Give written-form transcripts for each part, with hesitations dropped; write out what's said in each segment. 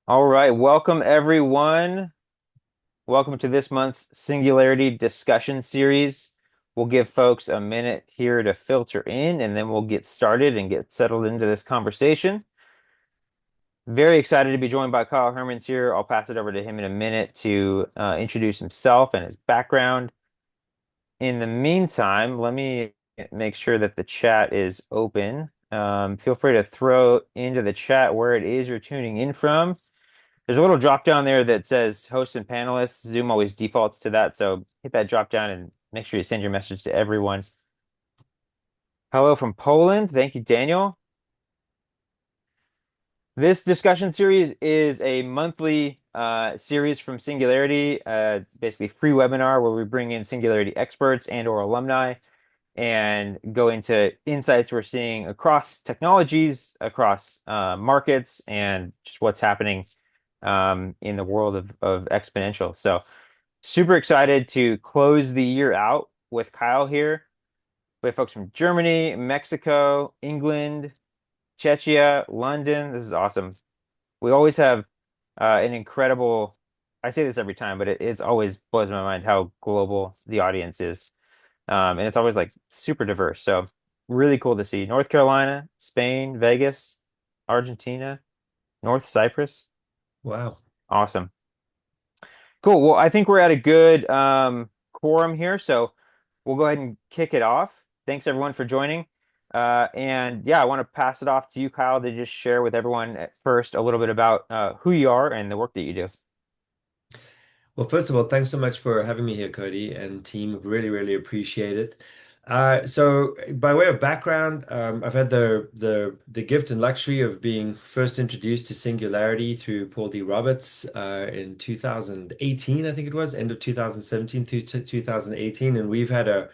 All right, welcome everyone. Welcome to this month's Singularity discussion series. We'll give folks a minute here to filter in, and then we'll get started and get settled into this conversation. Very excited to be joined by Kyle Hermans here. I'll pass it over to him in a minute to introduce himself and his background. In the meantime, let me make sure that the chat is open. Feel free to throw into the chat where it is you're tuning in from. There's a little drop down there that says hosts and panelists. Zoom always defaults to that, so hit that drop down and make sure you send your message to everyone. Hello from Poland. Thank you, Daniel. This discussion series is a monthly series from Singularity, basically free webinar where we bring in Singularity experts and or alumni and go into insights we're seeing across technologies, across markets, and just what's happening in the world of exponential. So super excited to close the year out with Kyle here. We have folks from Germany, Mexico, England, Czechia, London. This is awesome. We always have an incredible, I say this every time, but it's always blows my mind how global the audience is. And it's always like super diverse. So really cool to see North Carolina, Spain, Vegas, Argentina, North Cyprus. Wow. Awesome. Cool. Well, I think we're at a good quorum here, so we'll go ahead and kick it off. Thanks everyone for joining. And yeah, I want to pass it off to you, Kyle, to just share with everyone at first a little bit about who you are and the work that you do. Well, first of all, thanks so much for having me here, Cody and team. Really, really appreciate it. By way of background, I've had the gift and luxury of being first introduced to Singularity through Paul D. Roberts in 2018, I think it was, end of 2017 through to 2018, and we've had a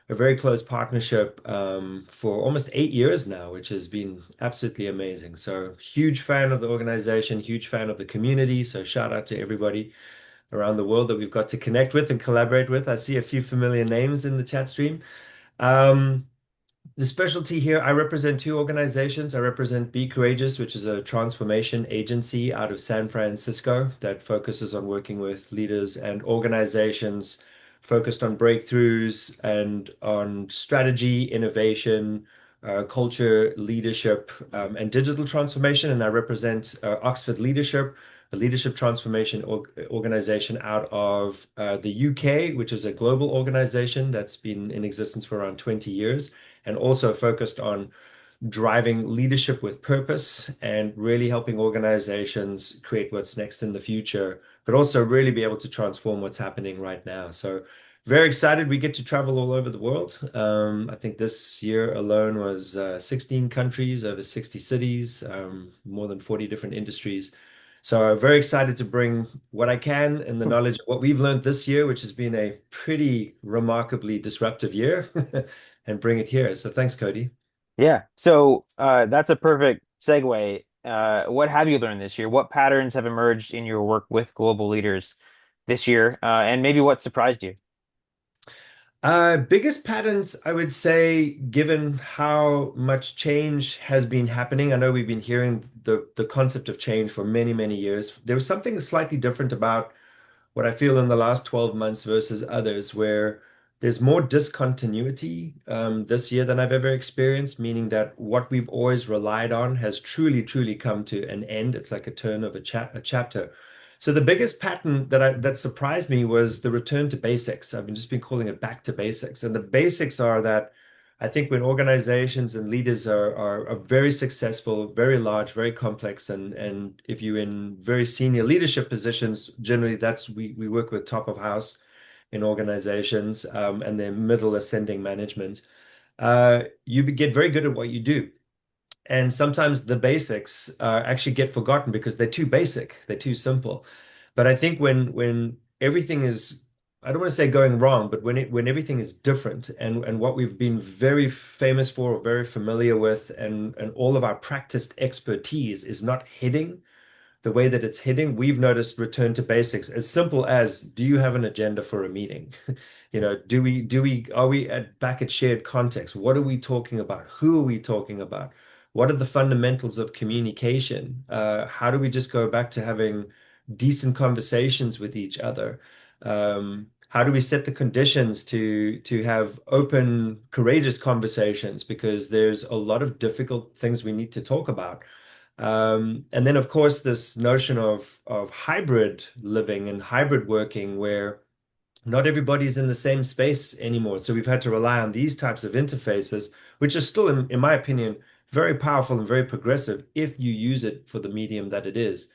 very close partnership for almost 8 years now, which has been absolutely amazing. So, huge fan of the organization, huge fan of the community. So, shout out to everybody around the world that we've got to connect with and collaborate with. I see a few familiar names in the chat stream. Um, the specialty here, I represent two organizations. I represent Be Courageous, which is a transformation agency out of San Francisco that focuses on working with leaders and organizations focused on breakthroughs and on strategy, innovation, culture, leadership, and digital transformation. And I represent Oxford Leadership, a leadership transformation organization out of the UK, which is a global organization that's been in existence for around 20 years and also focused on driving leadership with purpose and really helping organizations create what's next in the future, but also really be able to transform what's happening right now. So very excited. We get to travel all over the world. I think this year alone was 16 countries, over 60 cities, more than 40 different industries. So very excited to bring what I can and the knowledge of what we've learned this year, which has been a pretty remarkably disruptive year, and bring it here. So thanks, Cody. Yeah. So that's a perfect segue. What have you learned this year? What patterns have emerged in your work with global leaders this year? And maybe what surprised you? Biggest patterns, I would say, given how much change has been happening. I know we've been hearing the concept of change for many, many years. There was something slightly different about what I feel in the last 12 months versus others, where there's more discontinuity this year than I've ever experienced, meaning that what we've always relied on has truly, truly come to an end. It's like a turn of a chapter. So the biggest pattern that surprised me was the return to basics. I've just been calling it back to basics. And the basics are that I think when organizations and leaders are very successful, very large, very complex, and if you're in very senior leadership positions, generally that's we work with top of house in organizations and then middle ascending management. You get very good at what you do. And sometimes the basics actually get forgotten because they're too basic, they're too simple. But I think when everything is, I don't want to say going wrong, but when everything is different and what we've been very famous for or very familiar with and all of our practiced expertise is not hitting the way that it's hitting, we've noticed return to basics as simple as do you have an agenda for a meeting? Are we back at shared context? What are we talking about? Who are we talking about? what are the fundamentals of communication? How do we just go back to having decent conversations with each other? How do we set the conditions to have open, courageous conversations? Because there's a lot of difficult things we need to talk about. And then, of course, this notion of hybrid living and hybrid working, where not everybody's in the same space anymore. So we've had to rely on these types of interfaces, which are still, in my opinion, very powerful and very progressive if you use it for the medium that it is.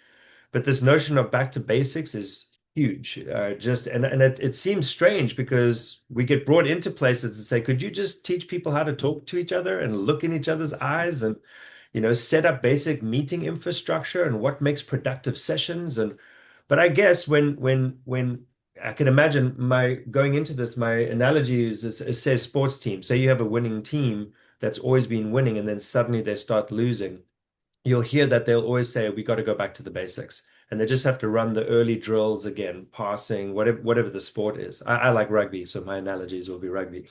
But this notion of back to basics is huge. Just and it seems strange because we get brought into places and say, could you just teach people how to talk to each other and look in each other's eyes and set up basic meeting infrastructure and what makes productive sessions and but I guess when I can imagine my going into this, my analogy is say a sports team. Say you have a winning team that's always been winning and then suddenly they start losing. You'll hear that they'll always say, we got to go back to the basics. And they just have to run the early drills again, passing, whatever the sport is. I like rugby, so my analogies will be rugby.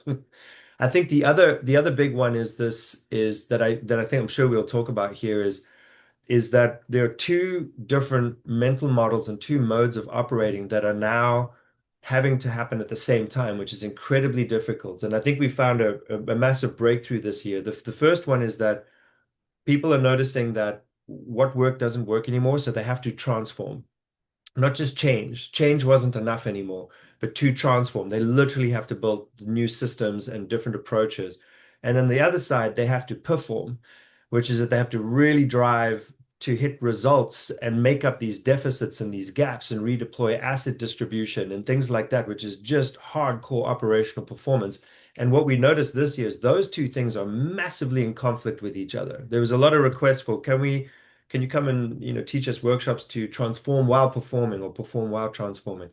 I think the other big one is this is that I think I'm sure we'll talk about here is that there are two different mental models and two modes of operating that are now having to happen at the same time, which is incredibly difficult. And I think we found a massive breakthrough this year. The first one is that people are noticing that what work doesn't work anymore, so they have to transform. Not just change. Change wasn't enough anymore, but to transform. They literally have to build new systems and different approaches. And on the other side, they have to perform, which is that they have to really drive to hit results and make up these deficits and these gaps and redeploy asset distribution and things like that, which is just hardcore operational performance. And what we noticed this year is those two things are massively in conflict with each other. There was a lot of requests for, can you come and teach us workshops to transform while performing or perform while transforming?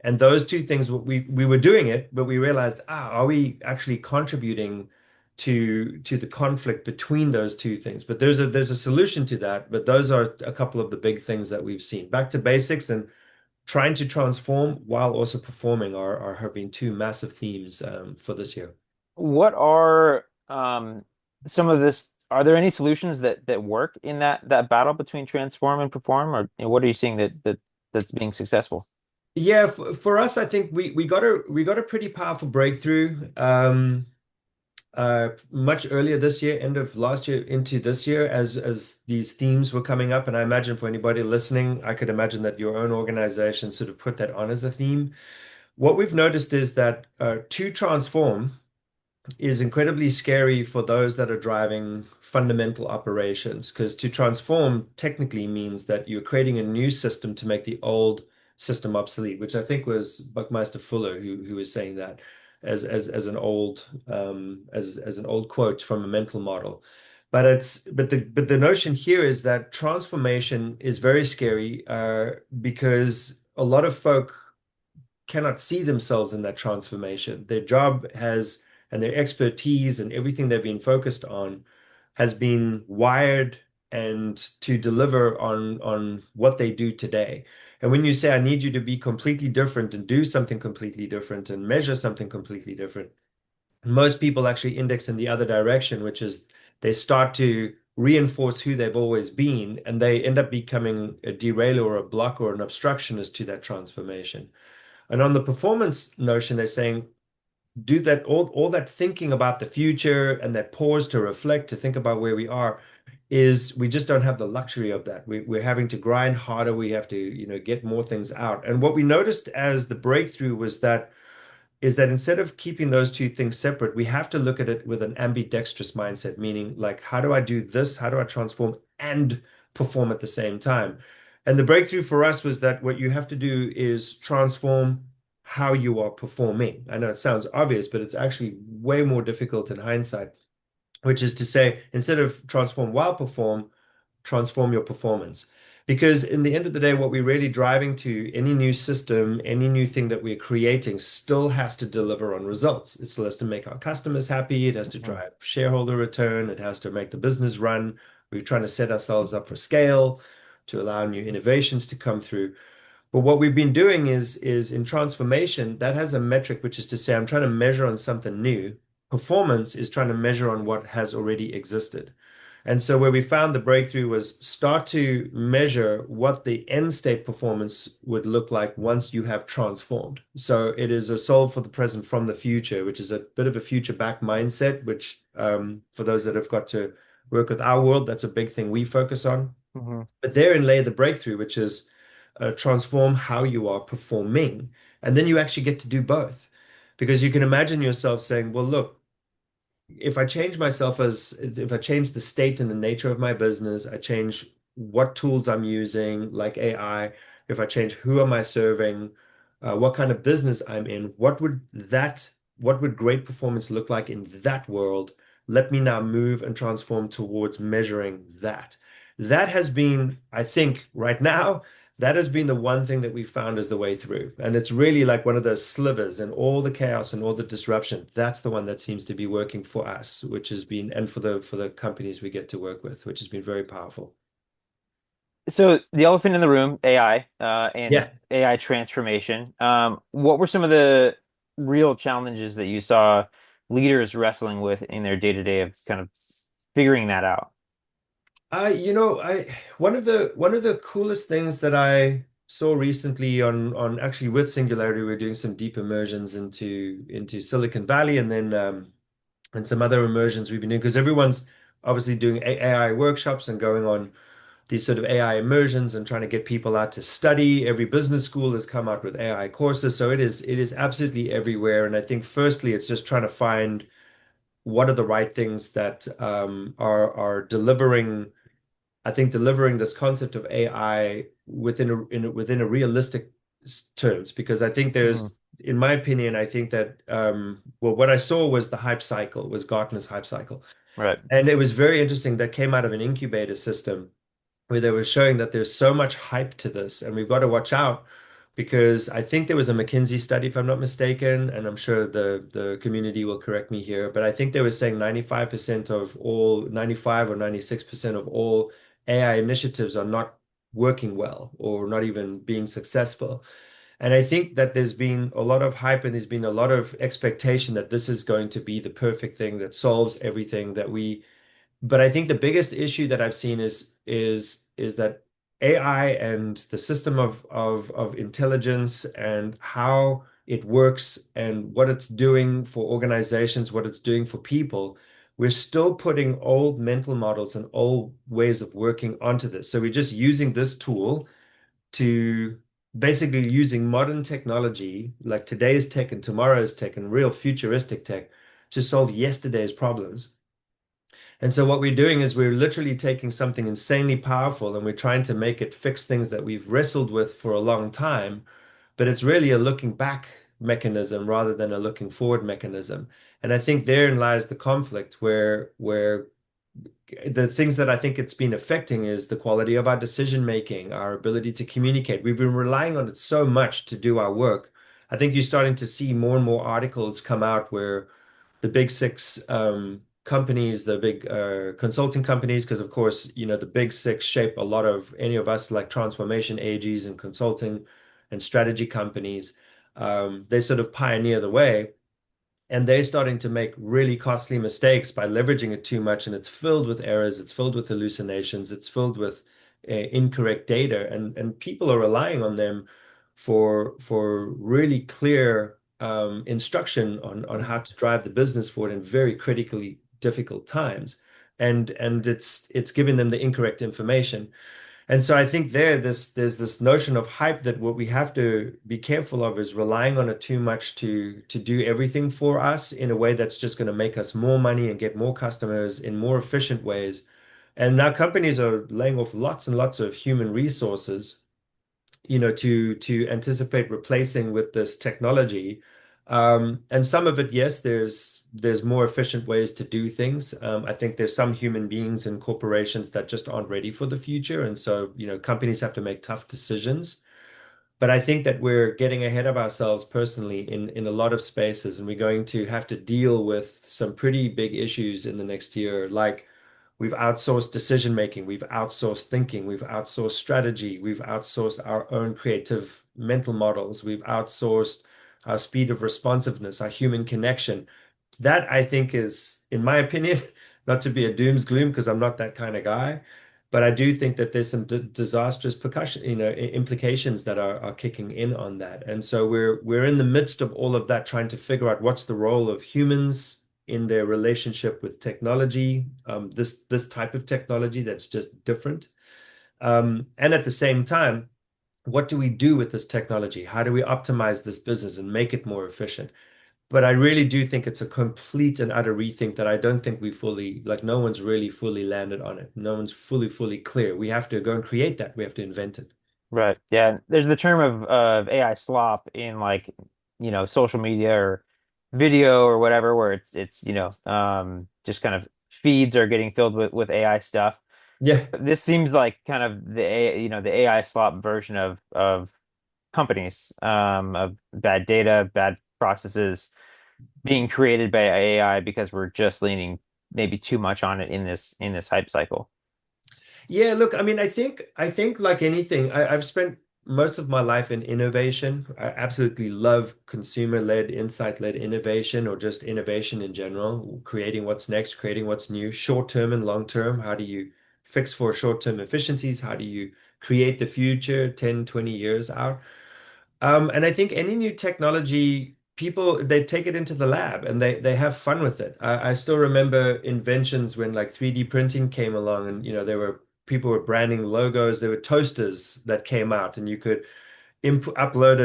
And those two things, we were doing it, but we realized, are we actually contributing to the conflict between those two things? But there's a solution to that. But those are a couple of the big things that we've seen. Back to basics and trying to transform while also performing are have been two massive themes for this year. What are some of this? Are there any solutions that work in that battle between transform and perform, or what are you seeing that's being successful? Yeah, for us, I think we got a pretty powerful breakthrough much earlier this year, end of last year into this year, as these themes were coming up. And I imagine for anybody listening, I could imagine that your own organization sort of put that on as a theme. What we've noticed is that to transform is incredibly scary for those that are driving fundamental operations, because to transform technically means that you're creating a new system to make the old system obsolete, which I think was Buckminster Fuller who was saying that as an old as an old quote from a mental model. But the notion here is that transformation is very scary because a lot of folk cannot see themselves in that transformation. Their job has, and their expertise and everything they've been focused on has been wired and to deliver on what they do today. And when you say, I need you to be completely different and do something completely different and measure something completely different, most people actually index in the other direction, which is they start to reinforce who they've always been, and they end up becoming a derailer or a block or an obstructionist to that transformation. And on the performance notion, they're saying do that all that thinking about the future and that pause to reflect, to think about where we are, is we just don't have the luxury of that. We're having to grind harder. We have to, get more things out. And what we noticed as the breakthrough was that is that instead of keeping those two things separate, we have to look at it with an ambidextrous mindset, meaning like, how do I do this? How do I transform and perform at the same time? And the breakthrough for us was that what you have to do is transform how you are performing. I know it sounds obvious, but it's actually way more difficult in hindsight, which is to say, instead of transform while perform, transform your performance. Because in the end of the day, what we're really driving to, any new system, any new thing that we're creating still has to deliver on results. It still has to make our customers happy. It has to Mhm. drive shareholder return. It has to make the business run. We're trying to set ourselves up for scale to allow new innovations to come through. But what we've been doing is in transformation, that has a metric, which is to say, I'm trying to measure on something new. Performance is trying to measure on what has already existed. And so where we found the breakthrough was start to measure what the end state performance would look like once you have transformed. So it is a solve for the present from the future, which is a bit of a future back mindset, which for those that have got to work with our world, that's a big thing we focus on. Hmm. But therein lay the breakthrough, which is transform how you are performing. And then you actually get to do both. Because you can imagine yourself saying, well, look, if I change myself as if I change the state and the nature of my business, I change what tools I'm using, like AI, if I change who am I serving, what kind of business I'm in, what would great performance look like in that world? Let me now move and transform towards measuring that. That has been, I think, right now, that has been the one thing that we found as the way through. And it's really like one of those slivers and all the chaos and all the disruption. That's the one that seems to be working for us, which has been, and for the companies we get to work with, which has been very powerful. So the elephant in the room, AI, and Yeah. AI transformation. What were some of the real challenges that you saw leaders wrestling with in their day-to-day of kind of figuring that out? I one of the coolest things that I saw recently on actually with Singularity, we're doing some deep immersions into Silicon Valley and some other immersions we've been doing because everyone's obviously doing AI workshops and going on these sort of AI immersions and trying to get people out to study. Every business school has come out with AI courses, so it is absolutely everywhere. And I think firstly, it's just trying to find what are the right things that are delivering. I think delivering this concept of AI within a realistic terms, because I think Hmm. there's, in my opinion, I think that well, what I saw was the hype cycle, was Gartner's hype cycle, Right. and it was very interesting that came out of an incubator system where they were showing that there's so much hype to this, and we've got to watch out because I think there was a McKinsey study, if I'm not mistaken, and I'm sure the community will correct me here, but I think they were saying 95% of all, 95 or 96% of all AI initiatives are not working well or not even being successful. And I think that there's been a lot of hype and there's been a lot of expectation that this is going to be the perfect thing that solves everything that we but I think the biggest issue that I've seen is that AI and the system of intelligence and how it works and what it's doing for organizations, what it's doing for people, we're still putting old mental models and old ways of working onto this. So we're just using this tool to basically using modern technology, like today's tech and tomorrow's tech and real futuristic tech, to solve yesterday's problems. And so what we're doing is we're literally taking something insanely powerful and we're trying to make it fix things that we've wrestled with for a long time, but it's really a looking back mechanism rather than a looking forward mechanism. And I think therein lies the conflict where the things that I think it's been affecting is the quality of our decision making, our ability to communicate. We've been relying on it so much to do our work. I think you're starting to see more and more articles come out where the big six companies, the big consulting companies, because of course, you know, the big six shape a lot of any of us like transformation AGs and consulting and strategy companies. They sort of pioneer the way. And they're starting to make really costly mistakes by leveraging it too much. And it's filled with errors, it's filled with hallucinations, it's filled with incorrect data. And people are relying on them for really clear instruction on how to drive the business forward in very critically difficult times. And it's giving them the incorrect information. And so I think there's this notion of hype that what we have to be careful of is relying on it too much to do everything for us in a way that's just going to make us more money and get more customers in more efficient ways. And now companies are laying off lots and lots of human resources, you know, to anticipate replacing with this technology. And some of it, yes, there's more efficient ways to do things. I think there's some human beings and corporations that just aren't ready for the future, and so, you know, companies have to make tough decisions. But I think that we're getting ahead of ourselves personally in a lot of spaces, and we're going to have to deal with some pretty big issues in the next year, like we've outsourced decision making, we've outsourced thinking, we've outsourced strategy, we've outsourced our own creative mental models, we've outsourced our speed of responsiveness, our human connection. That I think is, in my opinion, not to be a dooms gloom because I'm not that kind of guy, but I do think that there's some d disastrous percussion, implications that are kicking in on that. And so we're in the midst of all of that, trying to figure out what's the role of humans in their relationship with technology, this type of technology that's just different. And at the same time, what do we do with this technology? How do we optimize this business and make it more efficient? But I really do think it's a complete and utter rethink that I don't think we fully, like, no one's really fully landed on it. No one's fully clear. We have to go and create that. We have to invent it. Right. Yeah. There's the term of AI slop in like, social media or video or whatever, where it's just kind of feeds are getting filled with AI stuff. Yeah. This seems like kind of the AI slop version of companies, of bad data, bad processes being created by AI because we're just leaning maybe too much on it in this hype cycle. Yeah, look, I mean, I think like anything, I've spent most of my life in innovation. I absolutely love consumer-led, insight-led innovation or just innovation in general, creating what's next, creating what's new, short-term and long-term. How do you fix for short-term efficiencies? How do you create the future 10, 20 years out? And I think any new technology, people they take it into the lab and they have fun with it. I still remember inventions when like 3D printing came along, and there were people were branding logos. There were toasters that came out, and you could upload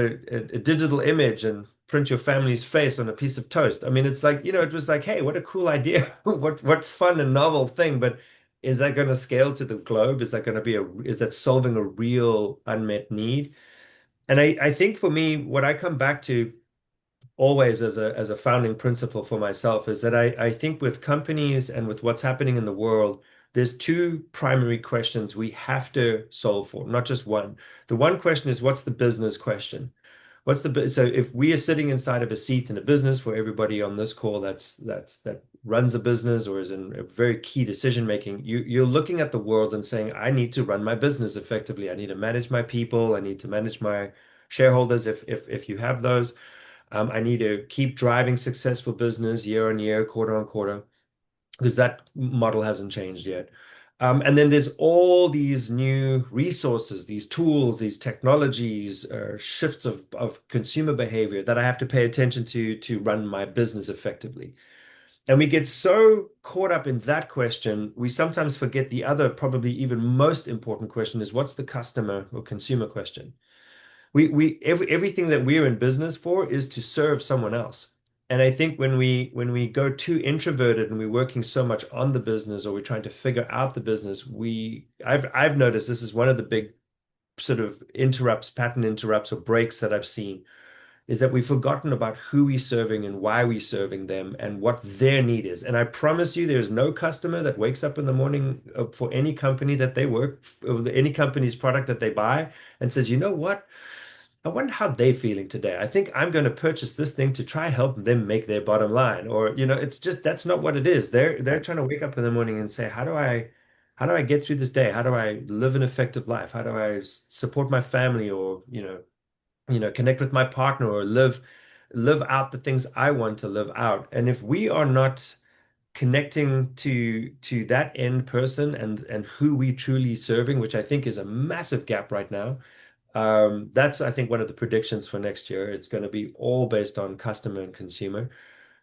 a digital image and print your family's face on a piece of toast. I mean, it's like, it was like, hey, what a cool idea! What fun and novel thing! But is that going to scale to the globe? Is that solving a real unmet need? And I think for me, what I come back to always as a founding principle for myself is that I think with companies and with what's happening in the world, there's two primary questions we have to solve for, not just one. The one question is, what's the business question? So if we are sitting inside of a seat in a business, for everybody on this call that runs a business or is in a very key decision making, you're looking at the world and saying, I need to run my business effectively. I need to manage my people. I need to manage my shareholders if you have those. I need to keep driving successful business year on year, quarter on quarter, because that model hasn't changed yet. And then there's all these new resources, these tools, these technologies, shifts of consumer behavior that I have to pay attention to run my business effectively. And we get so caught up in that question, we sometimes forget the other, probably even most important question is, what's the customer or consumer question? Everything that we're in business for is to serve someone else. And I think when we go too introverted and we're working so much on the business or we're trying to figure out the business, I've noticed this is one of the big sort of pattern interrupts or breaks that I've seen, is that we've forgotten about who we're serving and why we're serving them and what their need is. And I promise you, there's no customer that wakes up in the morning for any company that they work, or any company's product that they buy and says, you know what? I wonder how they're feeling today. I think I'm going to purchase this thing to try help them make their bottom line. Or, it's just that's not what it is. They're Right. trying to wake up in the morning and say, how do I get through this day? How do I live an effective life? How do I support my family or, connect with my partner or live out the things I want to live out. And if we are not connecting to that end person and who we truly serving, which I think is a massive gap right now, that's, I think, one of the predictions for next year. It's going to be all based on customer and consumer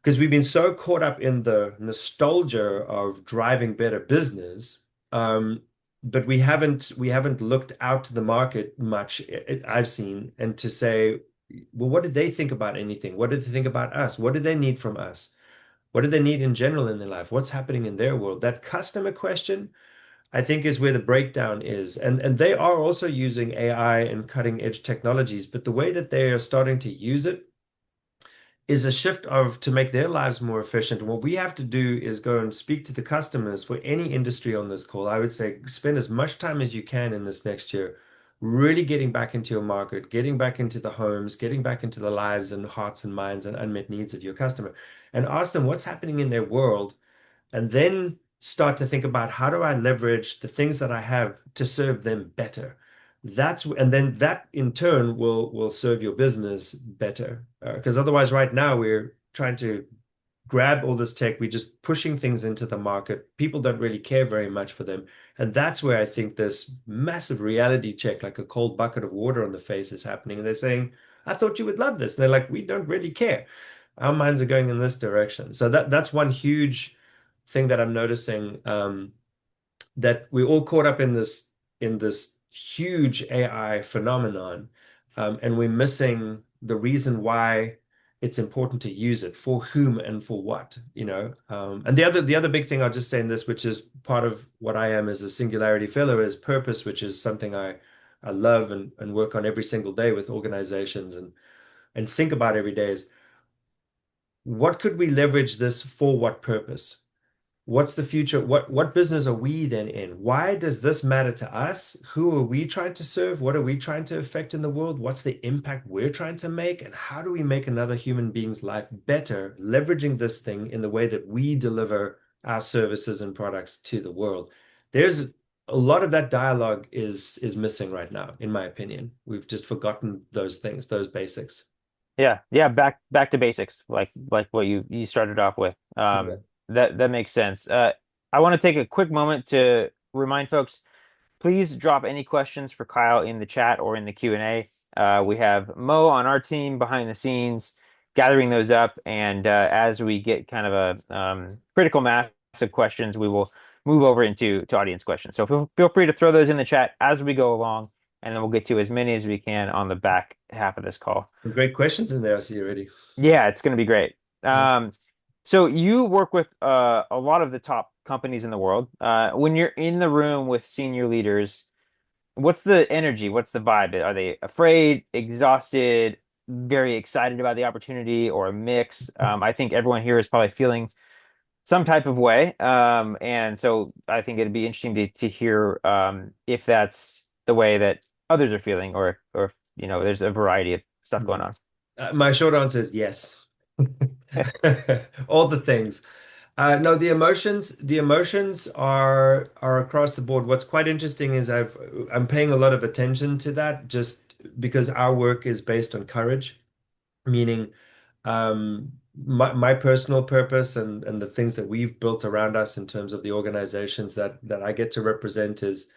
because we've been so caught up in the nostalgia of driving better business, um, but we haven't looked out to the market much. I've seen, and to say, well, what did they think about anything? What did they think about us? What do they need from us? What do they need in general in their life? What's happening in their world? That customer question, I think, is where the breakdown is. And they are also using AI and cutting edge technologies, but the way that they are starting to use it is a shift of to make their lives more efficient. And what we have to do is go and speak to the customers for any industry on this call. I would say spend as much time as you can in this next year, really getting back into your market, getting back into the homes, getting back into the lives and hearts and minds and unmet needs of your customer, and ask them what's happening in their world, and then start to think about how do I leverage the things that I have to serve them better. And then that in turn will serve your business better. Because otherwise, right now we're trying to grab all this tech, we're just pushing things into the market. People don't really care very much for them. And that's where I think this massive reality check, like a cold bucket of water on the face, is happening. And they're saying, I thought you would love this. And they're like, we don't really care. Our minds are going in this direction. So that's one huge thing that I'm noticing. That we're all caught up in this huge AI phenomenon, and we're missing the reason why it's important to use it for whom and for what, you know. And the other big thing I'll just say in this, which is part of what I am as a Singularity Fellow, is purpose, which is something I love and work on every single day with organizations and think about every day is what could we leverage this for what purpose? What's the future? What business are we then in? Why does this matter to us? Who are we trying to serve? What are we trying to affect in the world? What's the impact we're trying to make? And how do we make another human being's life better, leveraging this thing in the way that we deliver our services and products to the world? There's a lot of that dialogue is missing right now, in my opinion. We've just forgotten those things, those basics. Yeah, yeah, back to basics, like what you started off with. Yeah. That makes sense. I want to take a quick moment to remind folks, please drop any questions for Kyle in the chat or in the Q&A. We have Mo on our team behind the scenes gathering those up, and as we get kind of a critical mass of questions, we will move over to audience questions. So feel free to throw those in the chat as we go along, and then we'll get to as many as we can on the back half of this call. Some great questions in there, I see already. Yeah, it's going to be great. Yeah. So you work with a lot of the top companies in the world. When you're in the room with senior leaders, what's the energy? What's the vibe? Are they afraid, exhausted, very excited about the opportunity, or a mix? I think everyone here is probably feeling some type of way. And so I think it'd be interesting to hear if that's the way that others are feeling, or if, there's a variety of stuff going Mhm. on. My short answer is yes. All the things. No, the emotions are across the board. What's quite interesting is I'm paying a lot of attention to that just because our work is based on courage, meaning my personal purpose and the things that we've built around us in terms of the organizations that I get to represent is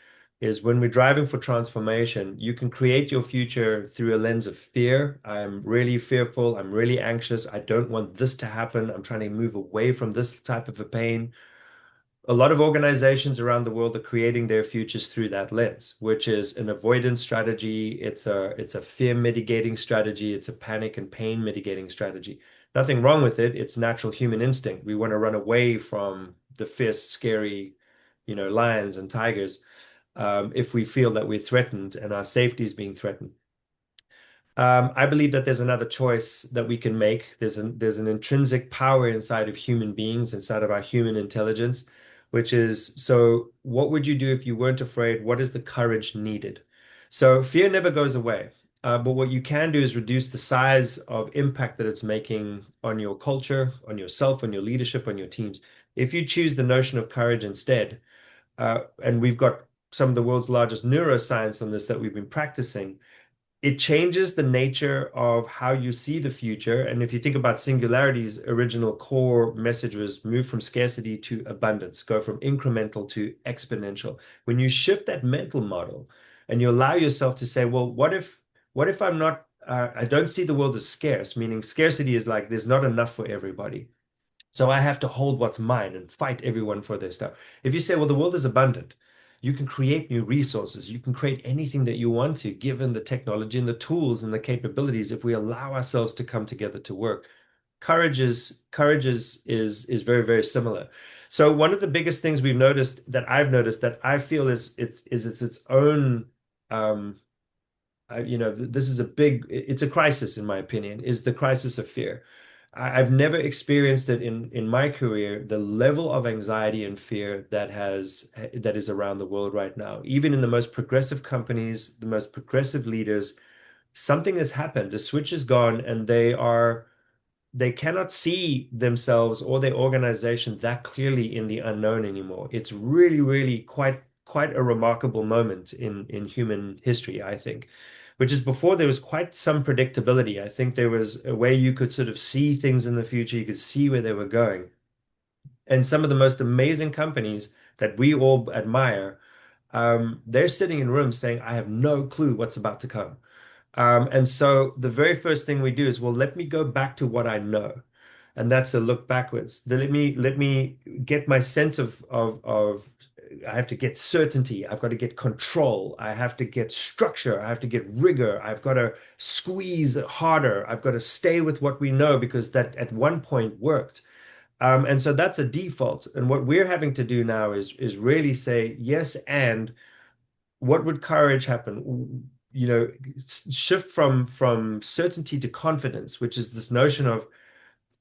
when we're driving for transformation, you can create your future through a lens of fear. I'm really fearful. I'm really anxious. I don't want this to happen. I'm trying to move away from this type of a pain. A lot of organizations around the world are creating their futures through that lens, which is an avoidance strategy. It's a fear mitigating strategy. It's a panic and pain mitigating strategy. Nothing wrong with it. It's natural human instinct. We want to run away from the fierce, scary, lions and tigers, if we feel that we're threatened and our safety is being threatened. I believe that there's another choice that we can make. There's an intrinsic power inside of human beings, inside of our human intelligence, which is, so what would you do if you weren't afraid? What is the courage needed? So fear never goes away. But what you can do is reduce the size of impact that it's making on your culture, on yourself, on your leadership, on your teams. If you choose the notion of courage instead, and we've got some of the world's largest neuroscience on this that we've been practicing, it changes the nature of how you see the future. And if you think about Singularity's original core message was move from scarcity to abundance, go from incremental to exponential. When you shift that mental model and you allow yourself to say, well, what if I'm not, I don't see the world as scarce, meaning scarcity is like there's not enough for everybody. So I have to hold what's mine and fight everyone for their stuff. If you say, well, the world is abundant, you can create new resources. You can create anything that you want to, given the technology and the tools and the capabilities, if we allow ourselves to come together to work. Courage is very, very similar. So one of the biggest things I've noticed that I feel is it's its own this is it's a crisis in my opinion, is the crisis of fear. I've never experienced it in my career, the level of anxiety and fear that is around the world right now. Even in the most progressive companies, the most progressive leaders, something has happened. A switch is gone, and they cannot see themselves or their organization that clearly in the unknown anymore. It's really, really quite a remarkable moment in human history, I think. which is before there was quite some predictability. I think there was a way you could sort of see things in the future, you could see where they were going. And some of the most amazing companies that we all admire, they're sitting in rooms saying, I have no clue what's about to come. And so the very first thing we do is, well, let me go back to what I know. And that's a look backwards. Let me get my sense of I have to get certainty. I've got to get control. I have to get structure. I have to get rigor. I've got to squeeze harder. I've got to stay with what we know because that at one point worked. And so that's a default. And what we're having to do now is really say yes, and what would courage happen? You know, shift from certainty to confidence, which is this notion of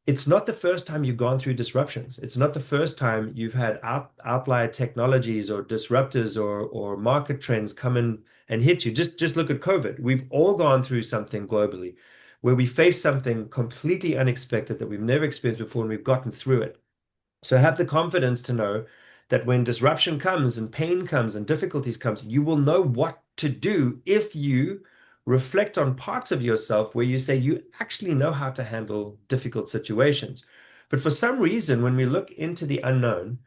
it's not the first time you've gone through disruptions. It's not the first time you've had outlier technologies or disruptors or market trends come in and hit you. Just look at COVID. We've all gone through something globally where we face something completely unexpected that we've never experienced before and we've gotten through it. So have the confidence to know that when disruption comes and pain comes and difficulties comes, you will know what to do if you reflect on parts of yourself where you say you actually know how to handle difficult situations. But for some reason, when we look into the unknown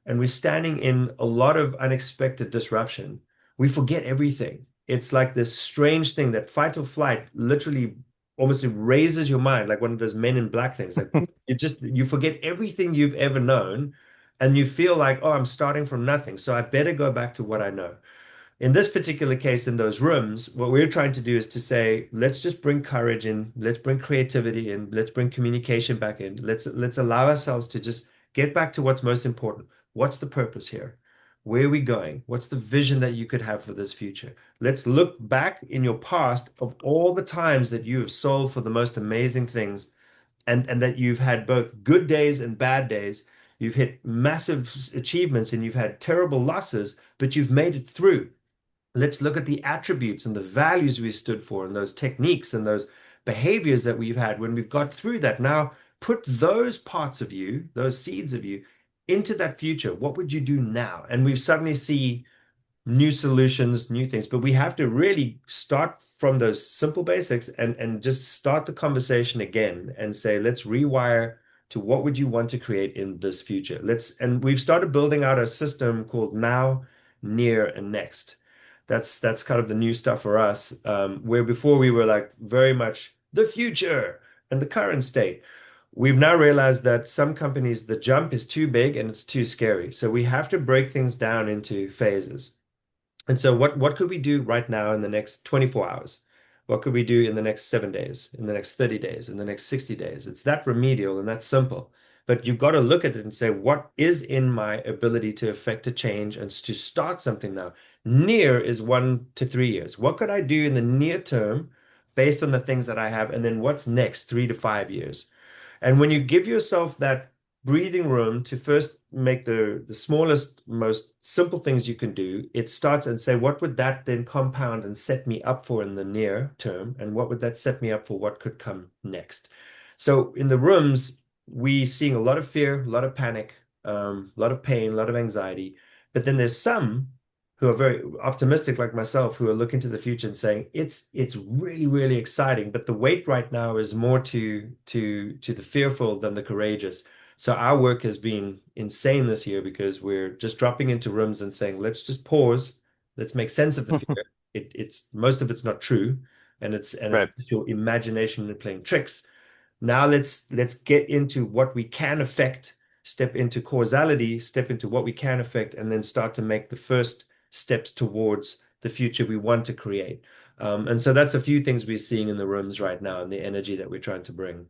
and we're standing in a lot of unexpected disruption, we forget everything. It's like this strange thing that fight or flight literally almost erases your mind, like one of those men in black things. Like you forget everything you've ever known, and you feel like, oh, I'm starting from nothing. So I better go back to what I know. In this particular case, in those rooms, what we're trying to do is to say, let's just bring courage in, let's bring creativity in, let's bring communication back in. Let's allow ourselves to just get back to what's most important. What's the purpose here? Where are we going? What's the vision that you could have for this future? Let's look back in your past of all the times that you have solved for the most amazing things and that you've had both good days and bad days. You've hit massive achievements and you've had terrible losses, but you've made it through. Let's look at the attributes and the values we stood for and those techniques and those behaviors that we've had when we've got through that. Now, put those parts of you, those seeds of you, into that future. What would you do now? And we suddenly see new solutions, new things. But we have to really start from those simple basics and just start the conversation again and say, let's rewire to what would you want to create in this future. And we've started building out a system called now, near, and next. That's kind of the new stuff for us. Where before we were like very much the future and the current state. We've now realized that some companies, the jump is too big and it's too scary. So we have to break things down into phases. And so what could we do right now in the next 24 hours? What could we do in the next 7 days, in the next 30 days, in the next 60 days? It's that remedial and that's simple. But you've got to look at it and say, what is in my ability to affect a change and to start something now? Near is 1 to 3 years. What could I do in the near term based on the things that I have? And then what's next, 3 to 5 years? And when you give yourself that breathing room to first make the smallest, most simple things you can do, it starts and say, what would that then compound and set me up for in the near term? And what would that set me up for what could come next? So in the rooms, we seeing a lot of fear, a lot of panic, a lot of pain, a lot of anxiety. But then there's some who are very optimistic like myself who are looking to the future and saying it's really really exciting, but the weight right now is more to the fearful than the courageous. So our work has been insane this year because we're just dropping into rooms and saying let's just pause, let's make sense of the fear. It's most of it's not true, and it's Right. just your imagination playing tricks. Now let's get into what we can affect, step into causality, step into what we can affect, and then start to make the first steps towards the future we want to create. And so that's a few things we're seeing in the rooms right now and the energy that we're trying to bring.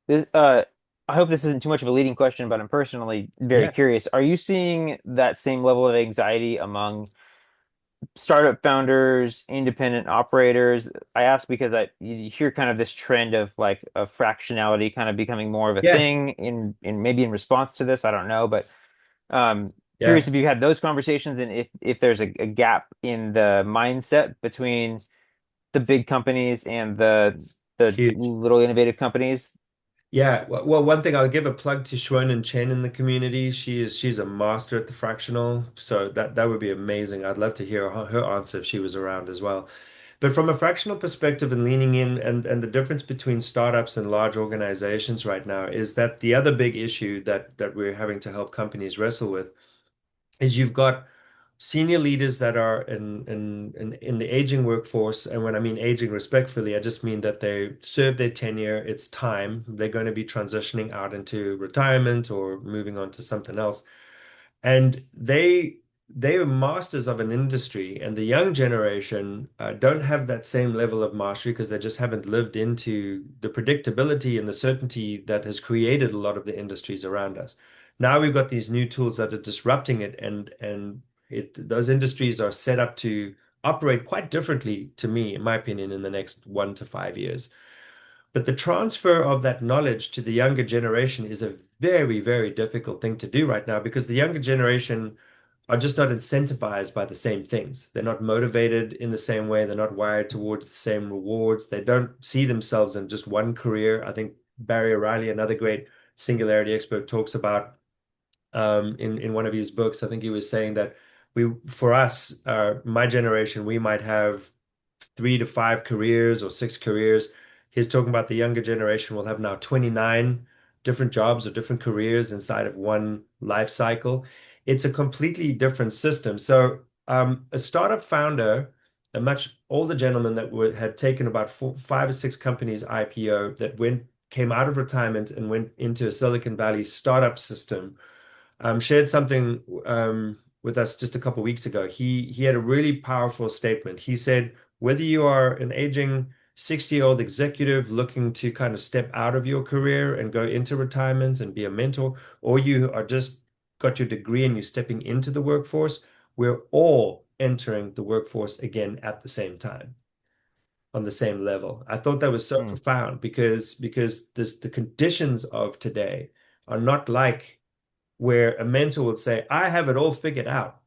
This, I hope this isn't too much of a leading question, but I'm personally very Yeah, curious. Are you seeing that same level of anxiety among startup founders, independent operators? I ask because you hear kind of this trend of like a fractionality kind of becoming more of a yeah, thing in maybe in response to this. I don't know, but curious yeah. if you had those conversations and if there's a gap in the mindset between the big companies and the Huge. little innovative companies. Yeah, well, one thing I'll give a plug to Shuan and Chen in the community. She's a master at the fractional, so that would be amazing. I'd love to hear her answer if she was around as well. But from a fractional perspective and leaning in, and the difference between startups and large organizations right now is that the other big issue that we're having to help companies wrestle with is you've got senior leaders that are in the aging workforce. And when I mean aging respectfully, I just mean that they serve their tenure, it's time. They're going to be transitioning out into retirement or moving on to something else. And they are masters of an industry, and the young generation don't have that same level of mastery because they just haven't lived into the predictability and the certainty that has created a lot of the industries around us. Now we've got these new tools that are disrupting it, and those industries are set up to operate quite differently, to me, in my opinion, in the next 1 to 5 years. But the transfer of that knowledge to the younger generation is a very, very difficult thing to do right now because the younger generation are just not incentivized by the same things. They're not motivated in the same way. They're not wired towards the same rewards. They don't see themselves in just one career. I think Barry O'Reilly, another great singularity expert, talks about in one of his books. I think he was saying that for us, my generation, we might have 3 to 5 careers or 6 careers. He's talking about the younger generation will have now 29 different jobs or different careers inside of one life cycle. It's a completely different system. So, a startup founder, a much older gentleman that had taken about 5 or 6 companies IPO that came out of retirement and went into a Silicon Valley startup system, shared something with us just a couple of weeks ago. He had a really powerful statement. He said, whether you are an aging 60-year-old executive looking to kind of step out of your career and go into retirement and be a mentor, or you are just got your degree and you're stepping into the workforce, we're all entering the workforce again at the same time on the same level. I thought that was so Mm. profound because the conditions of today are not like where a mentor would say, I have it all figured out.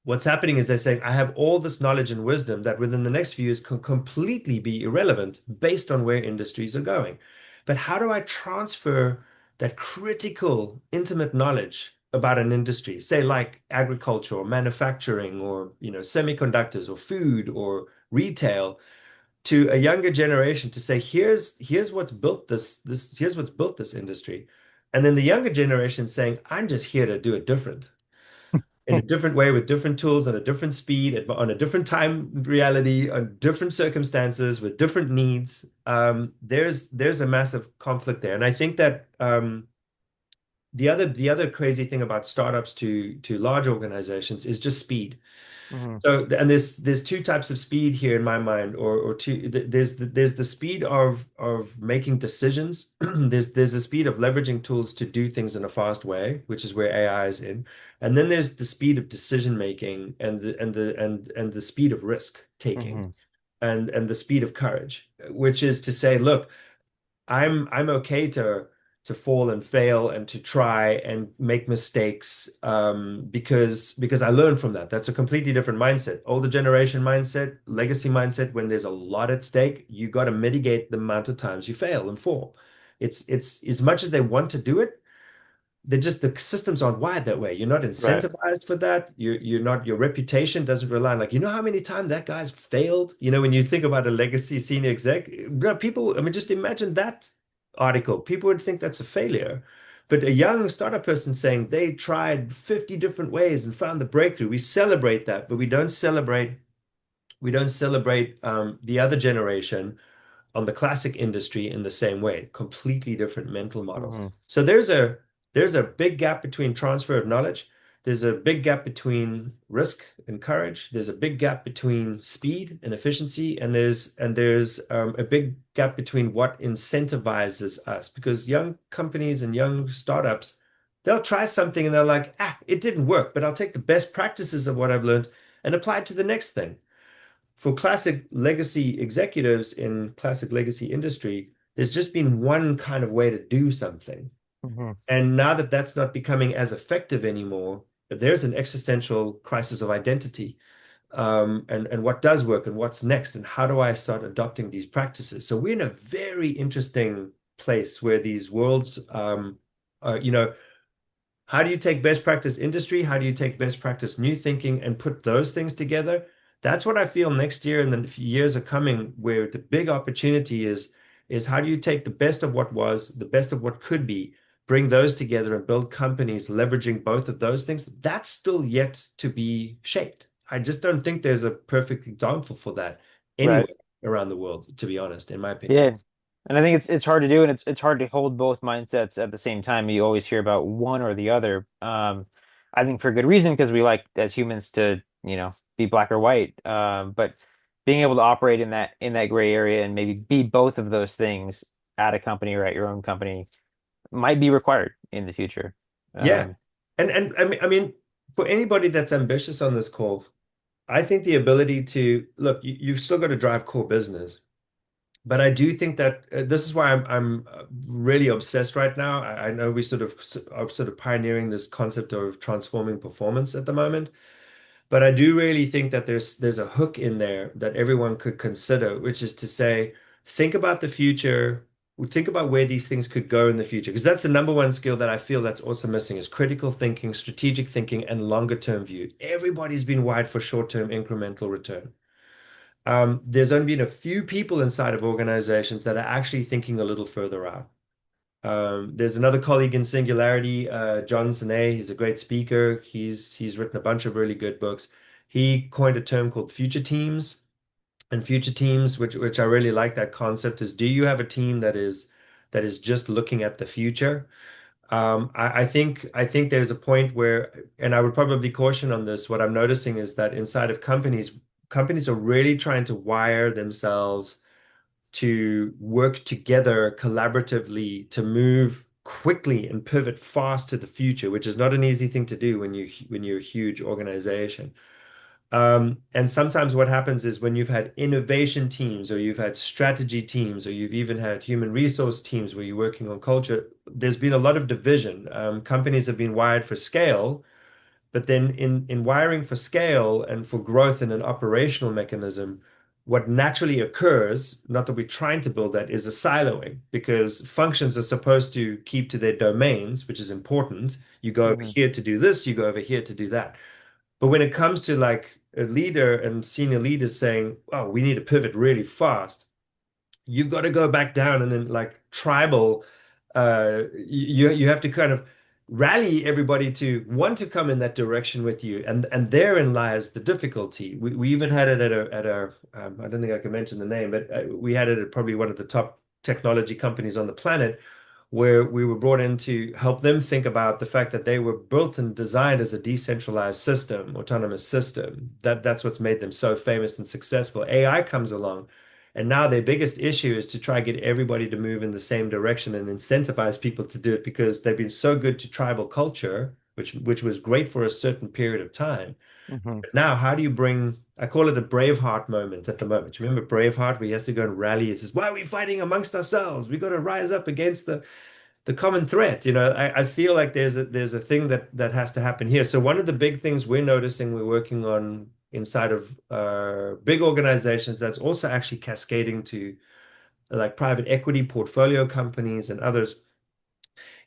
What's happening is they're saying, I have all this knowledge and wisdom that within the next few years can completely be irrelevant based on where industries are going. But how do I transfer that critical, intimate knowledge about an industry, say like agriculture or manufacturing or semiconductors or food or retail, to a younger generation to say, here's what's built this here's what's built this industry. And then the younger generation saying, I'm just here to do it different in a different way with different tools on a different speed, on a different time reality, on different circumstances with different needs. There's a massive conflict there. And I think that the other crazy thing about startups to large organizations is just speed. Mhm. So, and there's two types of speed here in my mind, or two. There's the speed of making decisions. There's the speed of leveraging tools to do things in a fast way, which is where AI is in, and then there's the speed of decision making and the speed of risk taking Mhm. and the speed of courage, which is to say, look, I'm okay to fall and fail and to try and make mistakes because I learn from that. That's a completely different mindset. Older generation mindset, legacy mindset, when there's a lot at stake, you got to mitigate the amount of times you fail and fall. It's as much as they want to do it, they're just the systems aren't wired that way. You're not Right. incentivized for that. You're not, your reputation doesn't rely on, like, how many times that guy's failed? When you think about a legacy senior exec, people, I mean, just imagine that article. People would think that's a failure. But a young startup person saying they tried 50 different ways and found the breakthrough, we celebrate that, but we don't celebrate the other generation on the classic industry in the same way, completely different mental models. Mhm. So there's a big gap between transfer of knowledge. There's a big gap between risk and courage. There's a big gap between speed and efficiency, and there's a big gap between what incentivizes us. Because young companies and young startups, they'll try something and they're like, it didn't work, but I'll take the best practices of what I've learned and apply it to the next thing. For classic legacy executives in classic legacy industry, there's just been one kind of way to do something. Mhm. And now that that's not becoming as effective anymore, there's an existential crisis of identity. And what does work and what's next, and how do I start adopting these practices? So we're in a very interesting place where these worlds how do you take best practice industry? How do you take best practice new thinking and put those things together? That's what I feel next year and the years are coming, where the big opportunity is how do you take the best of what was, the best of what could be, bring those together and build companies leveraging both of those things. That's still yet to be shaped. I just don't think there's a perfect example for that Right. anywhere around the world, to be honest, in my opinion. Yeah. And I think it's hard to do, and it's hard to hold both mindsets at the same time. You always hear about one or the other. I think for good reason because we like as humans to, be black or white. But being able to operate in that gray area and maybe be both of those things at a company or at your own company might be required in the future. Yeah. Um, And I mean, for anybody that's ambitious on this call, I think the ability to look, you've still got to drive core business. But I do think that this is why I'm really obsessed right now. I know we sort of are sort of pioneering this concept of transforming performance at the moment, but I do really think that there's a hook in there that everyone could consider, which is to say, think about the future, think about where these things could go in the future, because that's the number one skill that I feel that's also missing is critical thinking, strategic thinking, and longer term view. Everybody's been wired for short-term incremental return. There's only been a few people inside of organizations that are actually thinking a little further out. There's another colleague in Singularity, John Sinet. He's a great speaker. He's written a bunch of really good books. He coined a term called future teams. And future teams, which I really like that concept, is do you have a team that is just looking at the future? I think there's a point where, and I would probably caution on this, what I'm noticing is that inside of companies are really trying to wire themselves to work together collaboratively to move quickly and pivot fast to the future, which is not an easy thing to do when you're a huge organization. And sometimes what happens is when you've had innovation teams or you've had strategy teams or you've even had human resource teams where you're working on culture, there's been a lot of division. Companies have been wired for scale, but then in wiring for scale and for growth in an operational mechanism, what naturally occurs, not that we're trying to build that, is a siloing because functions are supposed to keep to their domains, which is important. You go over mhm, here to do this, you go over here to do that. But when it comes to like a leader and senior leaders saying, oh, we need to pivot really fast, you've got to go back down and then like tribal, you have to kind of rally everybody to want to come in that direction with you. And therein lies the difficulty. We even had it at a I don't think I can mention the name, but we had it at probably one of the top technology companies on the planet where we were brought in to help them think about the fact that they were built and designed as a decentralized system, autonomous system. That's what's made them so famous and successful. AI comes along, and now their biggest issue is to try to get everybody to move in the same direction and incentivize people to do it because they've been so good to tribal culture, which was great for a certain period of time. mhm. But now, how do you bring, I call it a Braveheart moment at the moment. You remember Braveheart, where he has to go and rally? He says, why are we fighting amongst ourselves? We got to rise up against the common threat. I feel like there's a thing that has to happen here. So one of the big things we're noticing we're working on inside of big organizations that's also actually cascading to like private equity portfolio companies and others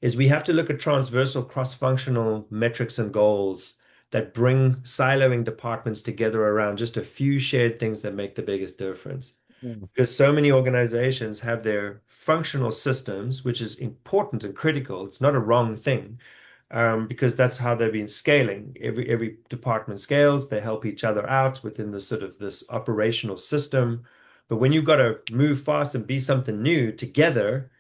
is we have to look at transversal cross-functional metrics and goals that bring siloing departments together around just a few shared things that make the biggest difference Mm. because so many organizations have their functional systems, which is important and critical. It's not a wrong thing, because that's how they've been scaling. Every department scales, they help each other out within this sort of this operational system. But when you've got to move fast and be something new together,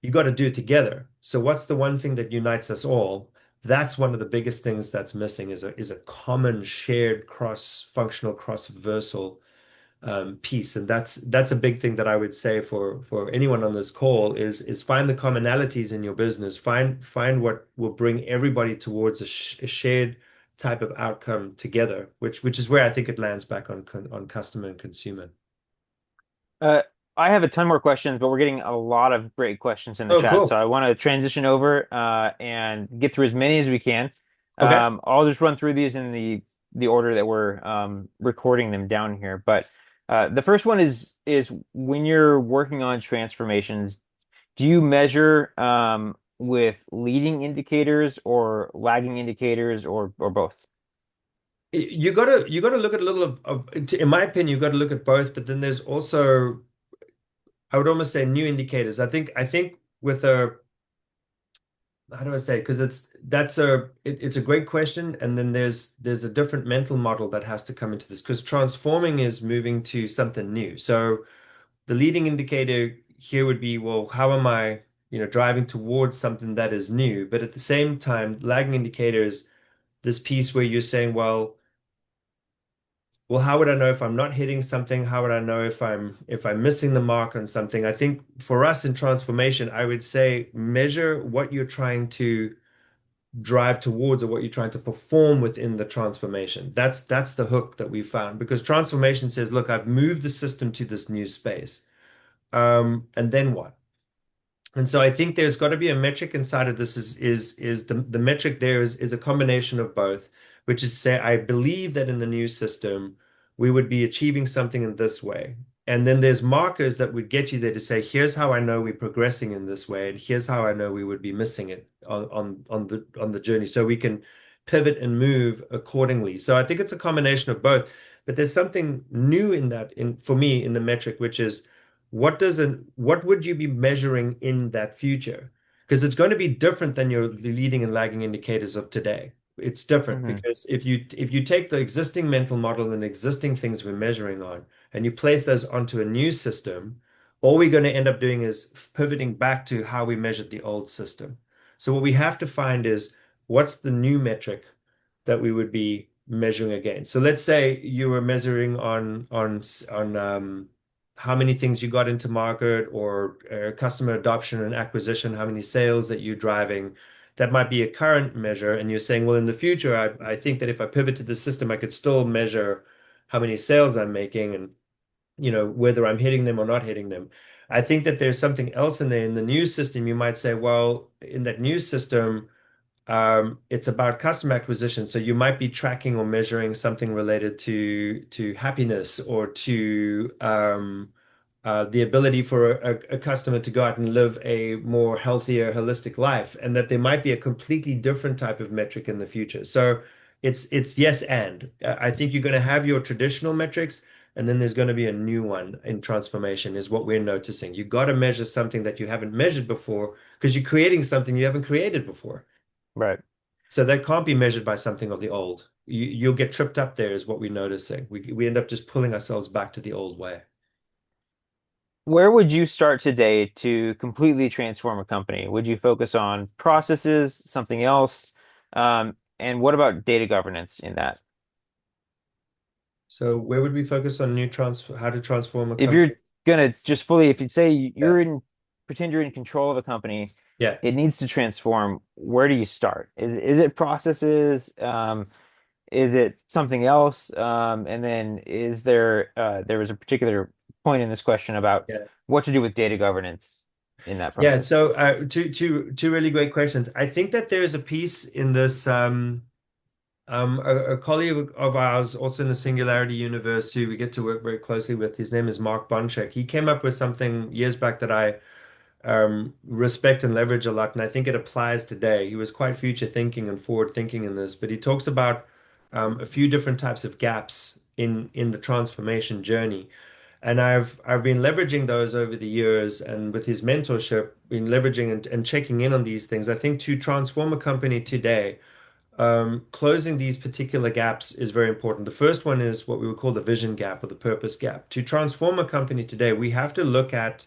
you got to do it together. So what's the one thing that unites us all? That's one of the biggest things that's missing is a common shared cross-functional, cross-versal piece, and that's a big thing that I would say for anyone on this call is find the commonalities in your business, find what will bring everybody towards a shared type of outcome together, which is where I think it lands back on customer and consumer. Uh, I have a ton more questions, but we're getting a lot of great questions in the Oh, chat. So cool. I want to transition over and get through as many as we can. Okay. I'll just run through these in the order that we're recording them down here. But the first one is when you're working on transformations, do you measure with leading indicators or lagging indicators or both? You got to look at a little in my opinion, you got to look at both, but then there's also, I would almost say, new indicators. I think with a, how do I say? Because it's a great question, and then there's a different mental model that has to come into this because transforming is moving to something new. So the leading indicator here would be, well, how am I, driving towards something that is new? But at the same time, lagging indicator is this piece where you're saying, well, how would I know if I'm not hitting something? How would I know if I'm missing the mark on something? I think for us in transformation, I would say measure what you're trying to drive towards or what you're trying to perform within the transformation. That's the hook that we found because transformation says, look, I've moved the system to this new space. And then what? And so I think there's got to be a metric inside of this is the metric there is a combination of both, which is to say I believe that in the new system we would be achieving something in this way. And then there's markers that would get you there to say, here's how I know we're progressing in this way, and here's how I know we would be missing it on the journey. So we can pivot and move accordingly. So I think it's a combination of both. But there's something new in that in for me in the metric, which is what would you be measuring in that future? Because it's going to be different than your leading and lagging indicators of today. It's different Hmm. because if you take the existing mental model and existing things we're measuring on and you place those onto a new system, all we're going to end up doing is pivoting back to how we measured the old system. So what we have to find is what's the new metric that we would be measuring against. So let's say you were measuring on how many things you got into market or customer adoption and acquisition, how many sales that you're driving. That might be a current measure, and you're saying, well, in the future, I think that if I pivot to the system, I could still measure how many sales I'm making and whether I'm hitting them or not hitting them. I think that there's something else in there in the new system. You might say, well, in that new system, it's about customer acquisition. So you might be tracking or measuring something related to happiness or to the ability for a customer to go out and live a more healthier, holistic life, and that there might be a completely different type of metric in the future. So it's yes and. I think you're going to have your traditional metrics, and then there's going to be a new one in transformation, is what we're noticing. You got to measure something that you haven't measured before because you're creating something you haven't created before. Right. So that can't be measured by something of the old. You'll get tripped up there, is what we're noticing. We end up just pulling ourselves back to the old way. Where would you start today to completely transform a company? Would you focus on processes, something else? And what about data governance in that? So where would we focus on how to transform a If you're company? gonna just fully, if you say Yeah. pretend you're in control of a company, Yeah. it needs to transform. Where do you start? Is it processes? Is it something else? And then there was a particular point in this question about Yeah. what to do with data governance in that Yeah. process. So two really great questions. I think that there is a piece in this a colleague of ours, also in the Singularity universe, who we get to work very closely with. His name is Mark Bonchek. He came up with something years back that I respect and leverage a lot, and I think it applies today. He was quite future thinking and forward thinking in this, but he talks about a few different types of gaps in the transformation journey. And I've been leveraging those over the years, and with his mentorship, been leveraging and checking in on these things. I think to transform a company today, closing these particular gaps is very important. The first one is what we would call the vision gap or the purpose gap. To transform a company today, we have to look at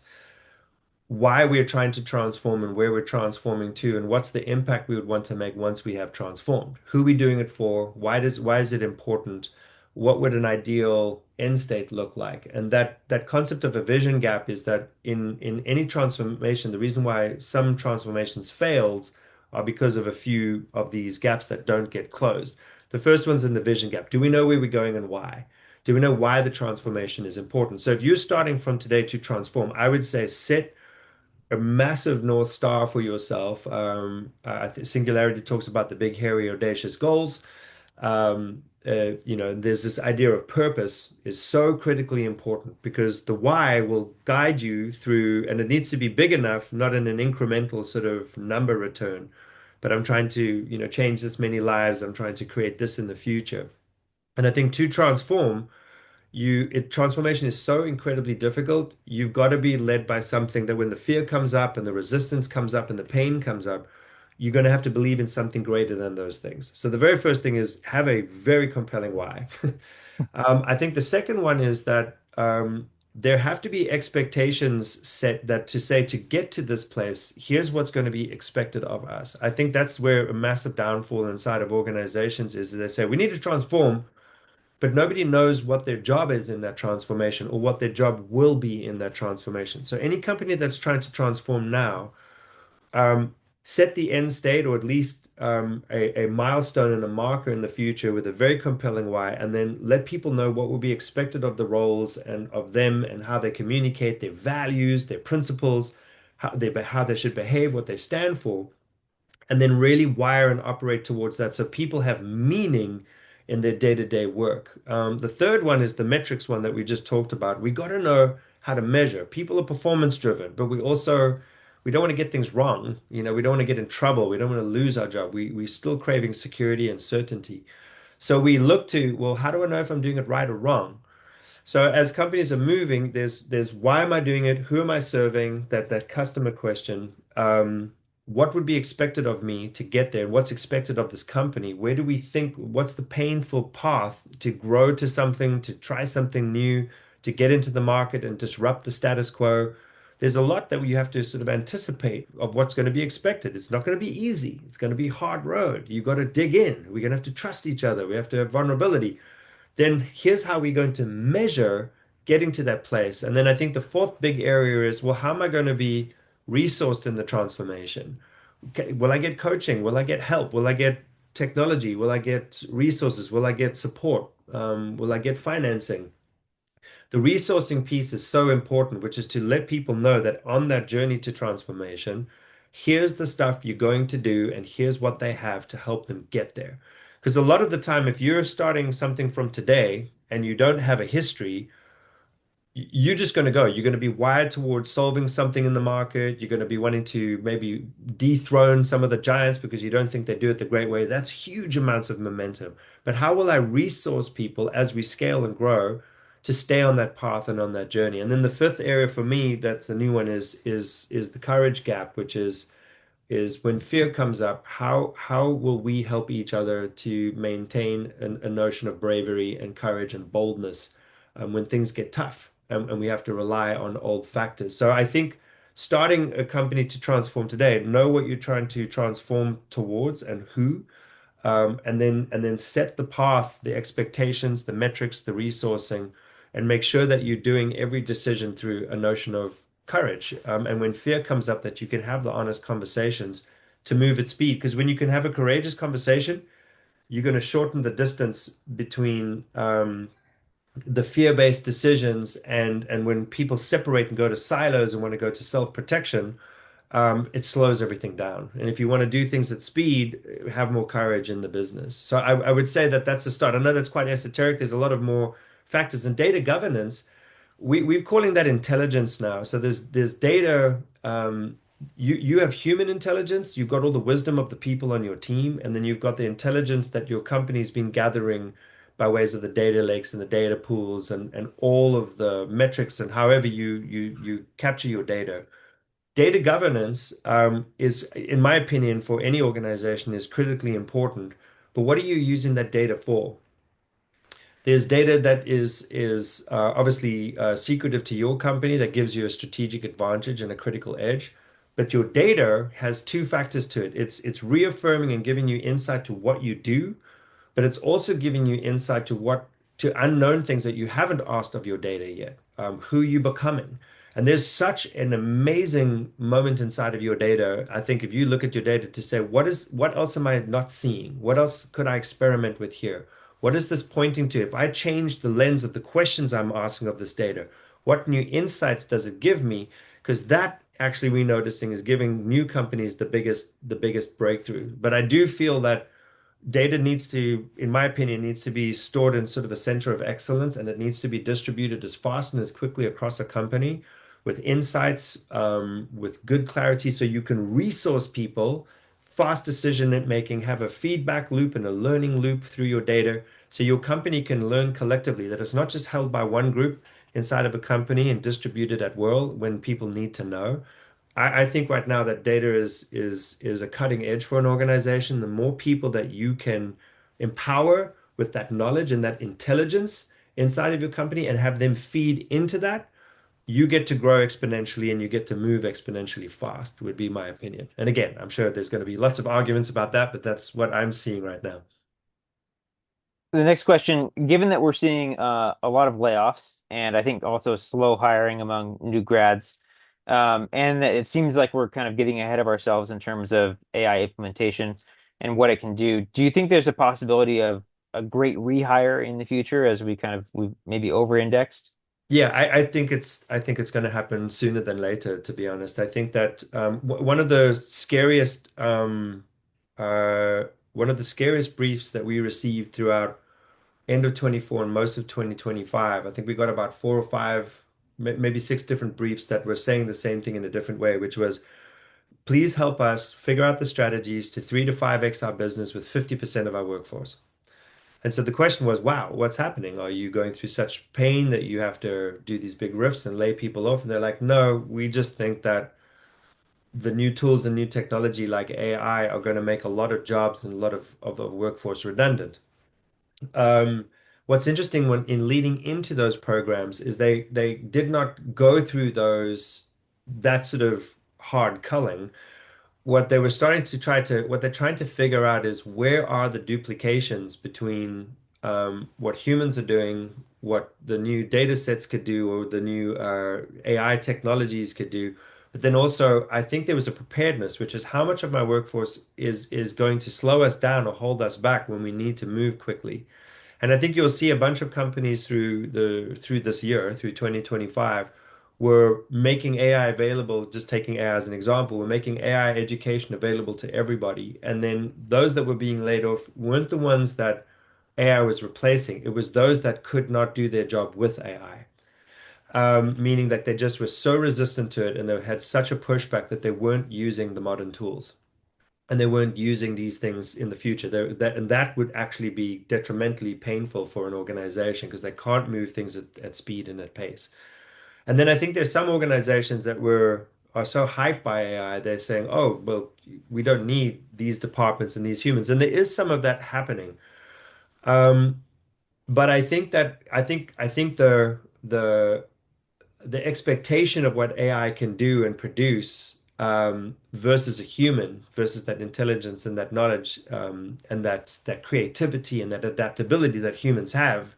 why we're trying to transform and where we're transforming to, and what's the impact we would want to make once we have transformed. Who are we doing it for? Why is it important? What would an ideal end state look like? And that concept of a vision gap is that in any transformation, the reason why some transformations fails are because of a few of these gaps that don't get closed. The first one's in the vision gap. Do we know where we're going and why? Do we know why the transformation is important? So if you're starting from today to transform, I would say set a massive North Star for yourself. I think Singularity talks about the big, hairy, audacious goals. There's this idea of purpose is so critically important because the why will guide you through, and it needs to be big enough, not in an incremental sort of number return, but I'm trying to, change this many lives. I'm trying to create this in the future. And I think to transform, transformation is so incredibly difficult. You've got to be led by something that when the fear comes up and the resistance comes up and the pain comes up, you're going to have to believe in something greater than those things. So the very first thing is have a very compelling why. I think the second one is that there have to be expectations set that to say to get to this place, here's what's going to be expected of us. I think that's where a massive downfall inside of organizations is they say we need to transform, but nobody knows what their job is in that transformation or what their job will be in that transformation. So any company that's trying to transform now, um, set the end state or at least a milestone and a marker in the future with a very compelling why, and then let people know what will be expected of the roles and of them and how they communicate their values, their principles, how they should behave, what they stand for, and then really wire and operate towards that so people have meaning in their day-to-day work. The third one is the metrics one that we just talked about. We got to know how to measure. People are performance driven, but we don't want to get things wrong. You know, we don't want to get in trouble. We don't want to lose our job. We're still craving security and certainty. So we look to, well, how do I know if I'm doing it right or wrong? So as companies are moving, there's why am I doing it? Who am I serving? That customer question. What would be expected of me to get there? What's expected of this company? Where do we think, what's the painful path to grow to something, to try something new, to get into the market and disrupt the status quo? There's a lot that you have to sort of anticipate of what's going to be expected. It's not going to be easy. It's going to be hard road. You've got to dig in. We're going to have to trust each other. We have to have vulnerability. Then here's how we're going to measure getting to that place. And then I think the fourth big area is, well, how am I going to be resourced in the transformation? Okay, will I get coaching? Will I get help? Will I get technology? Will I get resources? Will I get support? Will I get financing? The resourcing piece is so important, which is to let people know that on that journey to transformation, here's the stuff you're going to do, and here's what they have to help them get there. Because a lot of the time, if you're starting something from today and you don't have a history, you're just going to go. You're going to be wired towards solving something in the market. You're going to be wanting to maybe dethrone some of the giants because you don't think they do it the great way. That's huge amounts of momentum. But how will I resource people as we scale and grow to stay on that path and on that journey? And then the fifth area for me, that's a new one, is the courage gap, which is when fear comes up, how will we help each other to maintain a notion of bravery and courage and boldness when things get tough and we have to rely on old factors. So I think starting a company to transform today, know what you're trying to transform towards and who, and then set the path, the expectations, the metrics, the resourcing, and make sure that you're doing every decision through a notion of courage. And when fear comes up, that you can have the honest conversations to move at speed. Because when you can have a courageous conversation, you're going to shorten the distance between the fear-based decisions and when people separate and go to silos and want to go to self-protection, it slows everything down. And if you want to do things at speed, have more courage in the business. So I would say that that's a start. I know that's quite esoteric. There's a lot of more factors in data governance. We're calling that intelligence now. So there's data. You have human intelligence. You've got all the wisdom of the people on your team, and then you've got the intelligence that your company's been gathering by ways of the data lakes and the data pools and all of the metrics and however you capture your data. Data governance is, in my opinion, for any organization is critically important. But what are you using that data for? There's data that is obviously secretive to your company that gives you a strategic advantage and a critical edge. But your data has two factors to it. It's reaffirming and giving you insight to what you do, but it's also giving you insight to unknown things that you haven't asked of your data yet, who you becoming. And there's such an amazing moment inside of your data. I think if you look at your data to say, what else am I not seeing? What else could I experiment with here? What is this pointing to? If I change the lens of the questions I'm asking of this data, what new insights does it give me? Because that actually we're noticing is giving new companies the biggest breakthrough. But I do feel that data needs to, in my opinion, needs to be stored in sort of a center of excellence, and it needs to be distributed as fast and as quickly across a company with insights, with good clarity, so you can resource people, fast decision making, have a feedback loop and a learning loop through your data, So your company can learn collectively that it's not just held by one group inside of a company and distributed at will when people need to know. I think right now that data is a cutting edge for an organization. The more people that you can empower with that knowledge and that intelligence inside of your company and have them feed into that, you get to grow exponentially and you get to move exponentially fast, would be my opinion. And again, I'm sure there's going to be lots of arguments about that, but that's what I'm seeing right now. The next question, given that we're seeing a lot of layoffs and I think also slow hiring among new grads, and that it seems like we're kind of getting ahead of ourselves in terms of AI implementation and what it can do you think there's a possibility of a great rehire in the future as we maybe over-indexed? Yeah, I think it's going to happen sooner than later, to be honest. I think that one of the scariest uh, one of the scariest briefs that we received throughout end of 24 and most of 2025, I think we got about four or five, maybe six different briefs that were saying the same thing in a different way, which was please help us figure out the strategies to 3 to 5x our business with 50% of our workforce. And so the question was, wow, what's happening? Are you going through such pain that you have to do these big rifts and lay people off? And they're like, no, we just think that the new tools and new technology like AI are going to make a lot of jobs and a lot of the workforce redundant. Um, what's interesting when in leading into those programs is they did not go through that sort of hard culling. What they're trying to figure out is where are the duplications between what humans are doing, what the new data sets could do, or the new AI technologies could do. But then also, I think there was a preparedness, which is how much of my workforce is going to slow us down or hold us back when we need to move quickly. And I think you'll see a bunch of companies through this year, through 2025, were making AI available, just taking AI as an example, we're making AI education available to everybody. And then those that were being laid off weren't the ones that AI was replacing. It was those that could not do their job with AI. Meaning that they just were so resistant to it and they had such a pushback that they weren't using the modern tools and they weren't using these things in the future. And that would actually be detrimentally painful for an organization because they can't move things at speed and at pace. And then I think there's some organizations that are so hyped by AI, they're saying, "Oh, well, we don't need these departments and these humans." And there is some of that happening. Um, but I think the expectation of what AI can do and produce versus a human, versus that intelligence and that knowledge and that creativity and that adaptability that humans have.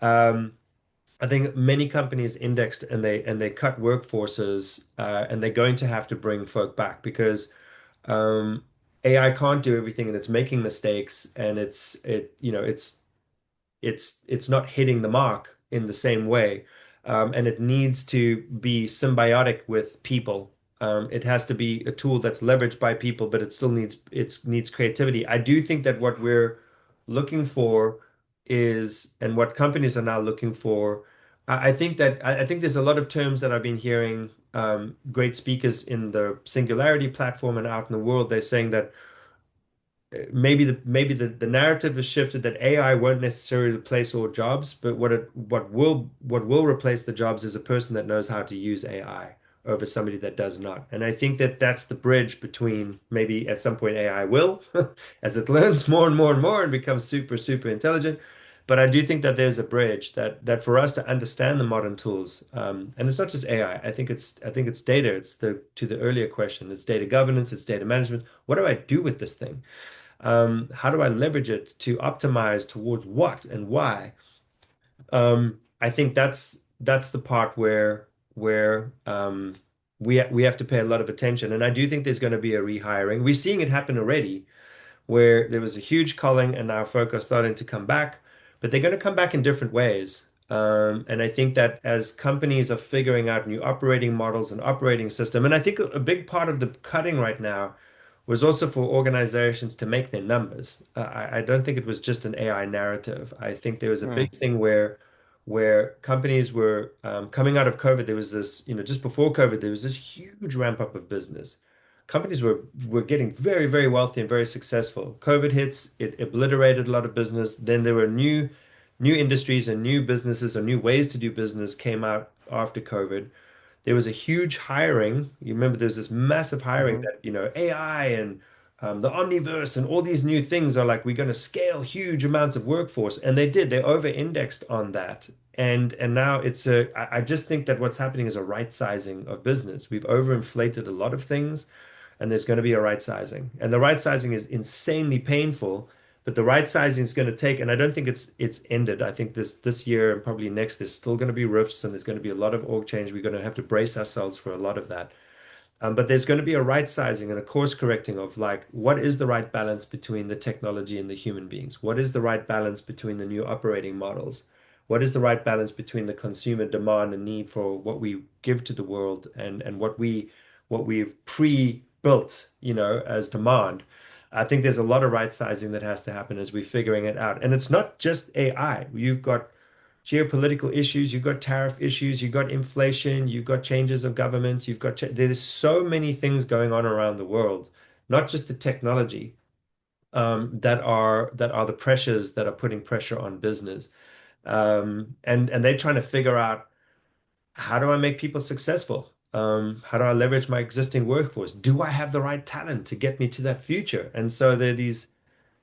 Um, I think many companies indexed and they cut workforces and they're going to have to bring folk back because AI can't do everything and it's making mistakes and it's not hitting the mark in the same way. And it needs to be symbiotic with people. It has to be a tool that's leveraged by people, but it needs creativity. I do think that what we're looking for is, and what companies are now looking for, I think there's a lot of terms that I've been hearing great speakers in the Singularity platform and out in the world. They're saying that maybe the narrative has shifted that AI won't necessarily replace all jobs, but what will replace the jobs is a person that knows how to use AI over somebody that does not. And I think that that's the bridge between maybe at some point AI will, as it learns more and more and more and becomes super, super intelligent. But I do think that there's a bridge that for us to understand the modern tools, and it's not just AI. I think it's data. It's the to the earlier question. It's data governance. It's data management. What do I do with this thing? How do I leverage it to optimize towards what and why? I think that's the part where we have to pay a lot of attention, and I do think there's going to be a rehiring. We're seeing it happen already, where there was a huge culling, and now folk are starting to come back, but they're going to come back in different ways. And I think that as companies are figuring out new operating models and operating system, and I think a big part of the cutting right now was also for organizations to make their numbers. I don't think it was just an AI narrative. I think there was a big Hmm. thing where companies were coming out of COVID. There was this, just before COVID, there was this huge ramp up of business. companies were getting very, very wealthy and very successful. COVID hits, it obliterated a lot of business. Then there were new industries and new businesses or new ways to do business came out after COVID. There was a huge hiring. You remember there was this massive hiring Hmm. that, AI and the omniverse and all these new things are like, we're going to scale huge amounts of workforce. And they did. They over-indexed on that. And now I just think that what's happening is a right sizing of business. We've overinflated a lot of things, and there's going to be a right sizing. And the right sizing is insanely painful, but the right sizing is going to take, and I don't think it's ended. I think this year and probably next, there's still going to be rifts and there's going to be a lot of org change. We're going to have to brace ourselves for a lot of that. But there's going to be a right sizing and a course correcting of like, what is the right balance between the technology and the human beings? What is the right balance between the new operating models? What is the right balance between the consumer demand and need for what we give to the world and what we've pre-built, as demand? I think there's a lot of right sizing that has to happen as we're figuring it out. And it's not just AI. You've got geopolitical issues, you've got tariff issues, you've got inflation, you've got changes of government, there's so many things going on around the world, not just the technology, that are the pressures that are putting pressure on business. And they're trying to figure out, how do I make people successful? How do I leverage my existing workforce? Do I have the right talent to get me to that future? And so there are these,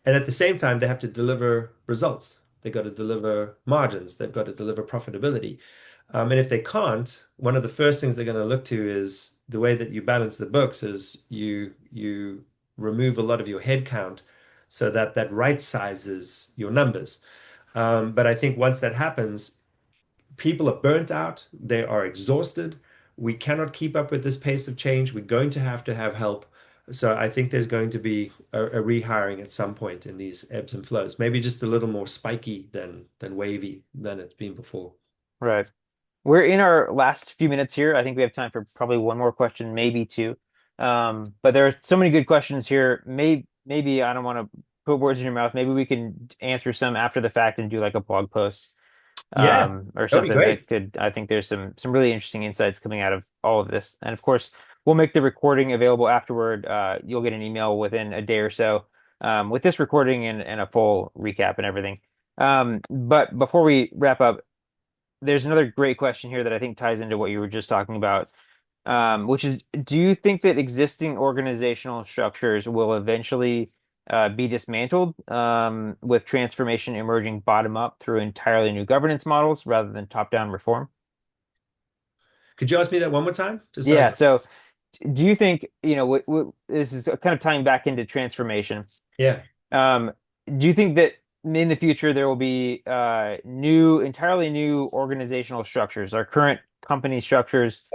and at the same time, they have to deliver results. They've got to deliver margins. They've got to deliver profitability. And if they can't, one of the first things they're going to look to is the way that you balance the books is you remove a lot of your head count so that that right sizes your numbers. But I think once that happens, people are burnt out, they are exhausted. We cannot keep up with this pace of change. We're going to have help. So I think there's going to be a rehiring at some point in these ebbs and flows. Maybe just a little more spiky than wavy than it's been before. Right. We're in our last few minutes here. I think we have time for probably one more question, maybe two. But there are so many good questions here. Maybe I don't want to put words in your mouth. Maybe we can answer some after the fact and do like a blog post, Yeah, or that'd be something great. that could. I think there's some really interesting insights coming out of all of this. And of course, we'll make the recording available afterward. You'll get an email within a day or so, with this recording and a full recap and everything. But before we wrap up, there's another great question here that I think ties into what you were just talking about, which is, do you think that existing organizational structures will eventually be dismantled, with transformation emerging bottom up through entirely new governance models rather than top-down reform? Could you ask me that one more time? Just so I Yeah, can. so do you think, this is kind of tying back into transformation. Yeah. Um, do you think that in the future there will be entirely new organizational structures? Our current company structures,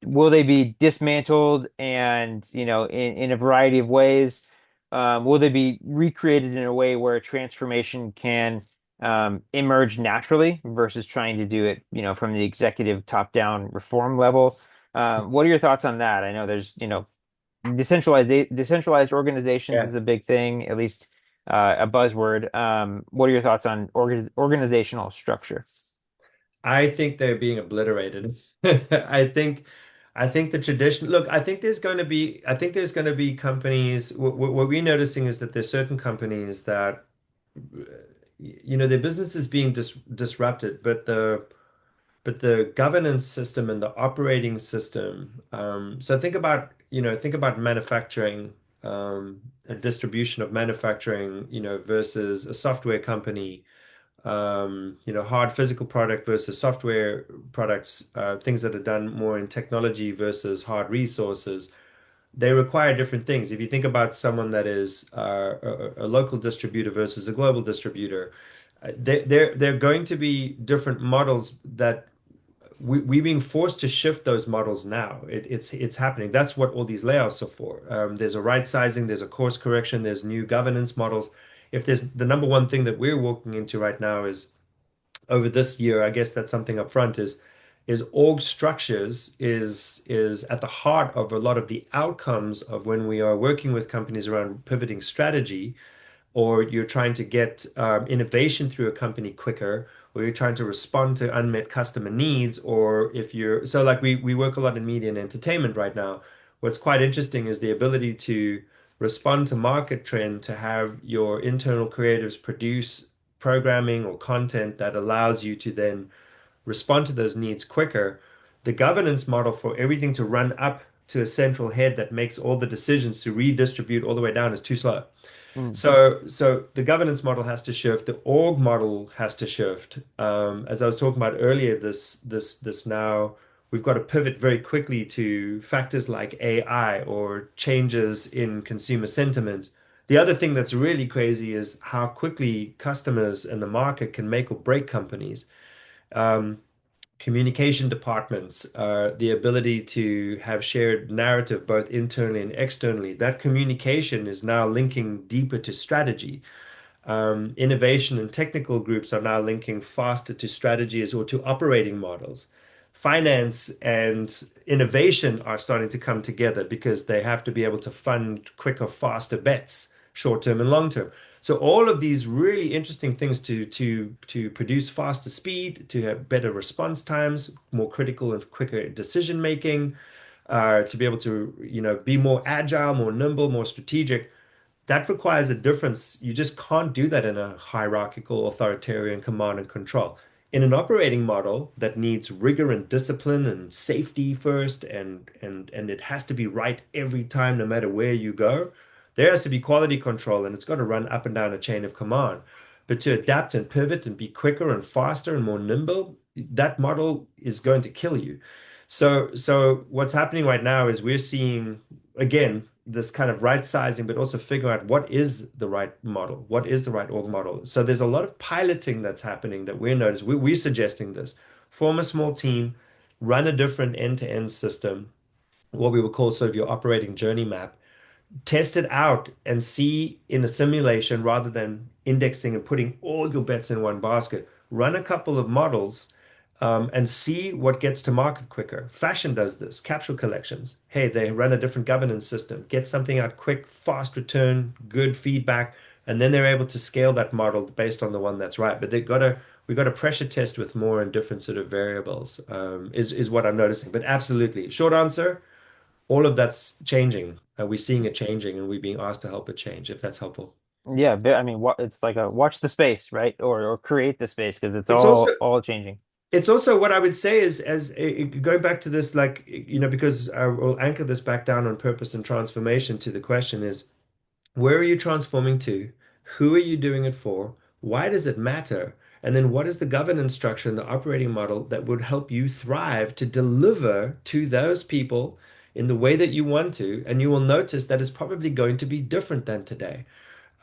will they be dismantled and, in a variety of ways? Will they be recreated in a way where transformation can emerge naturally versus trying to do it, from the executive top-down reform level? What are your thoughts on that? I know there's, decentralized organizations Yeah. is a big thing, at least a buzzword. What are your thoughts on organizational structure? I think they're being obliterated. I think the tradition, look, I think there's going to be companies, what we're noticing is that there's certain companies that, their business is being disrupted, but the governance system and the operating system. So think about manufacturing, a distribution of manufacturing, versus a software company, hard physical product versus software products, things that are done more in technology versus hard resources. They require different things. If you think about someone that is a local distributor versus a global distributor, they're going to be different models that we're being forced to shift those models now. It's happening. That's what all these layoffs are for. There's a right sizing, there's a course correction, there's new governance models. If there's the number one thing that we're walking into right now is over this year, I guess that's something up front is org structures is at the heart of a lot of the outcomes of when we are working with companies around pivoting strategy, or you're trying to get innovation through a company quicker, or you're trying to respond to unmet customer needs, or if you're so like we work a lot in media and entertainment right now. what's quite interesting is the ability to respond to market trend, to have your internal creatives produce programming or content that allows you to then respond to those needs quicker. The governance model for everything to run up to a central head that makes all the decisions to redistribute all the way down is too slow. Mm. So the governance model has to shift. The org model has to shift. As I was talking about earlier, this now we've got to pivot very quickly to factors like AI or changes in consumer sentiment. The other thing that's really crazy is how quickly customers and the market can make or break companies. Um, Communication departments, the ability to have shared narrative both internally and externally. That communication is now linking deeper to strategy. Innovation and technical groups are now linking faster to strategies or to operating models. Finance and innovation are starting to come together because they have to be able to fund quicker, faster bets, short term and long term. So all of these really interesting things to produce faster speed, to have better response times, more critical and quicker decision making, to be able to, be more agile, more nimble, more strategic. That requires a difference. You just can't do that in a hierarchical, authoritarian command and control. In an operating model that needs rigor and discipline and safety first, and it has to be right every time, no matter where you go, there has to be quality control, and it's got to run up and down a chain of command. But to adapt and pivot and be quicker and faster and more nimble, that model is going to kill you. So what's happening right now is we're seeing again this kind of right sizing, but also figuring out what is the right model, what is the right org model. So there's a lot of piloting that's happening that we're noticing. We're suggesting this. Form a small team, run a different end-to-end system, what we would call sort of your operating journey map, test it out and see in a simulation rather than indexing and putting all your bets in one basket. Run a couple of models and see what gets to market quicker. Fashion does this, capsule collections. Hey, they run a different governance system, get something out quick, fast return, good feedback, and then they're able to scale that model based on the one that's right. But we got to pressure test with more and different sort of variables, is what I'm noticing. But absolutely, short answer, all of that's changing. We're seeing it changing, and we're being asked to help it change, if that's helpful. Yeah, I mean, it's like a watch the space, right? Or create the space because it's It's also all changing. it's also what I would say is as going back to this, like, because I will anchor this back down on purpose and transformation to the question is, where are you transforming to? Who are you doing it for? Why does it matter? And then what is the governance structure and the operating model that would help you thrive to deliver to those people in the way that you want to? And you will notice that it's probably going to be different than today.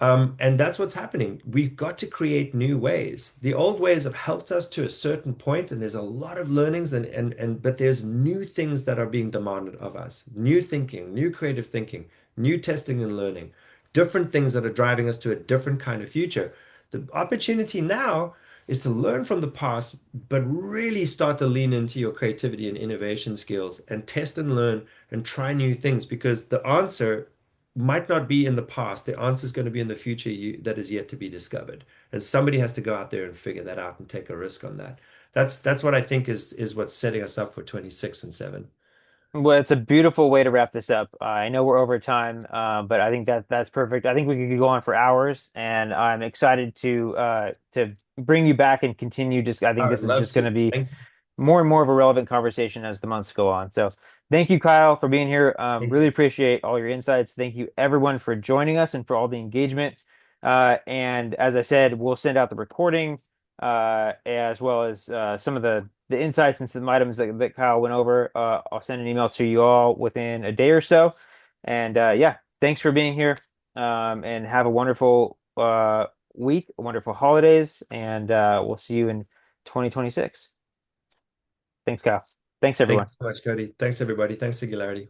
And that's what's happening. We've got to create new ways. The old ways have helped us to a certain point, and there's a lot of learnings and but there's new things that are being demanded of us. New thinking, new creative thinking, new testing and learning, different things that are driving us to a different kind of future. The opportunity now is to learn from the past, but really start to lean into your creativity and innovation skills and test and learn and try new things because the answer might not be in the past. The answer is going to be in the future that is yet to be discovered. And somebody has to go out there and figure that out and take a risk on that. That's what I think is what's setting us up for 26 and 7. Well, it's a beautiful way to wrap this up. I know we're over time, but I think that's perfect. I think we could go on for hours, and I'm excited to bring you back and continue. Just I think I this would is love just going to to. be Thank you. more and more of a relevant conversation as the months go on. So thank you, Kyle, for being here. Thank Really you. appreciate all your insights. Thank you, everyone, for joining us and for all the engagement. And as I said, we'll send out the recording as well as some of the insights and some items that Kyle went over. I'll send an email to you all within a day or so. And yeah, thanks for being here. And have a wonderful week, wonderful holidays, and we'll see you in 2026. Thanks, Kyle. Thanks, Thank everyone. you so much, Cody. Thanks, everybody. Thanks, Singularity.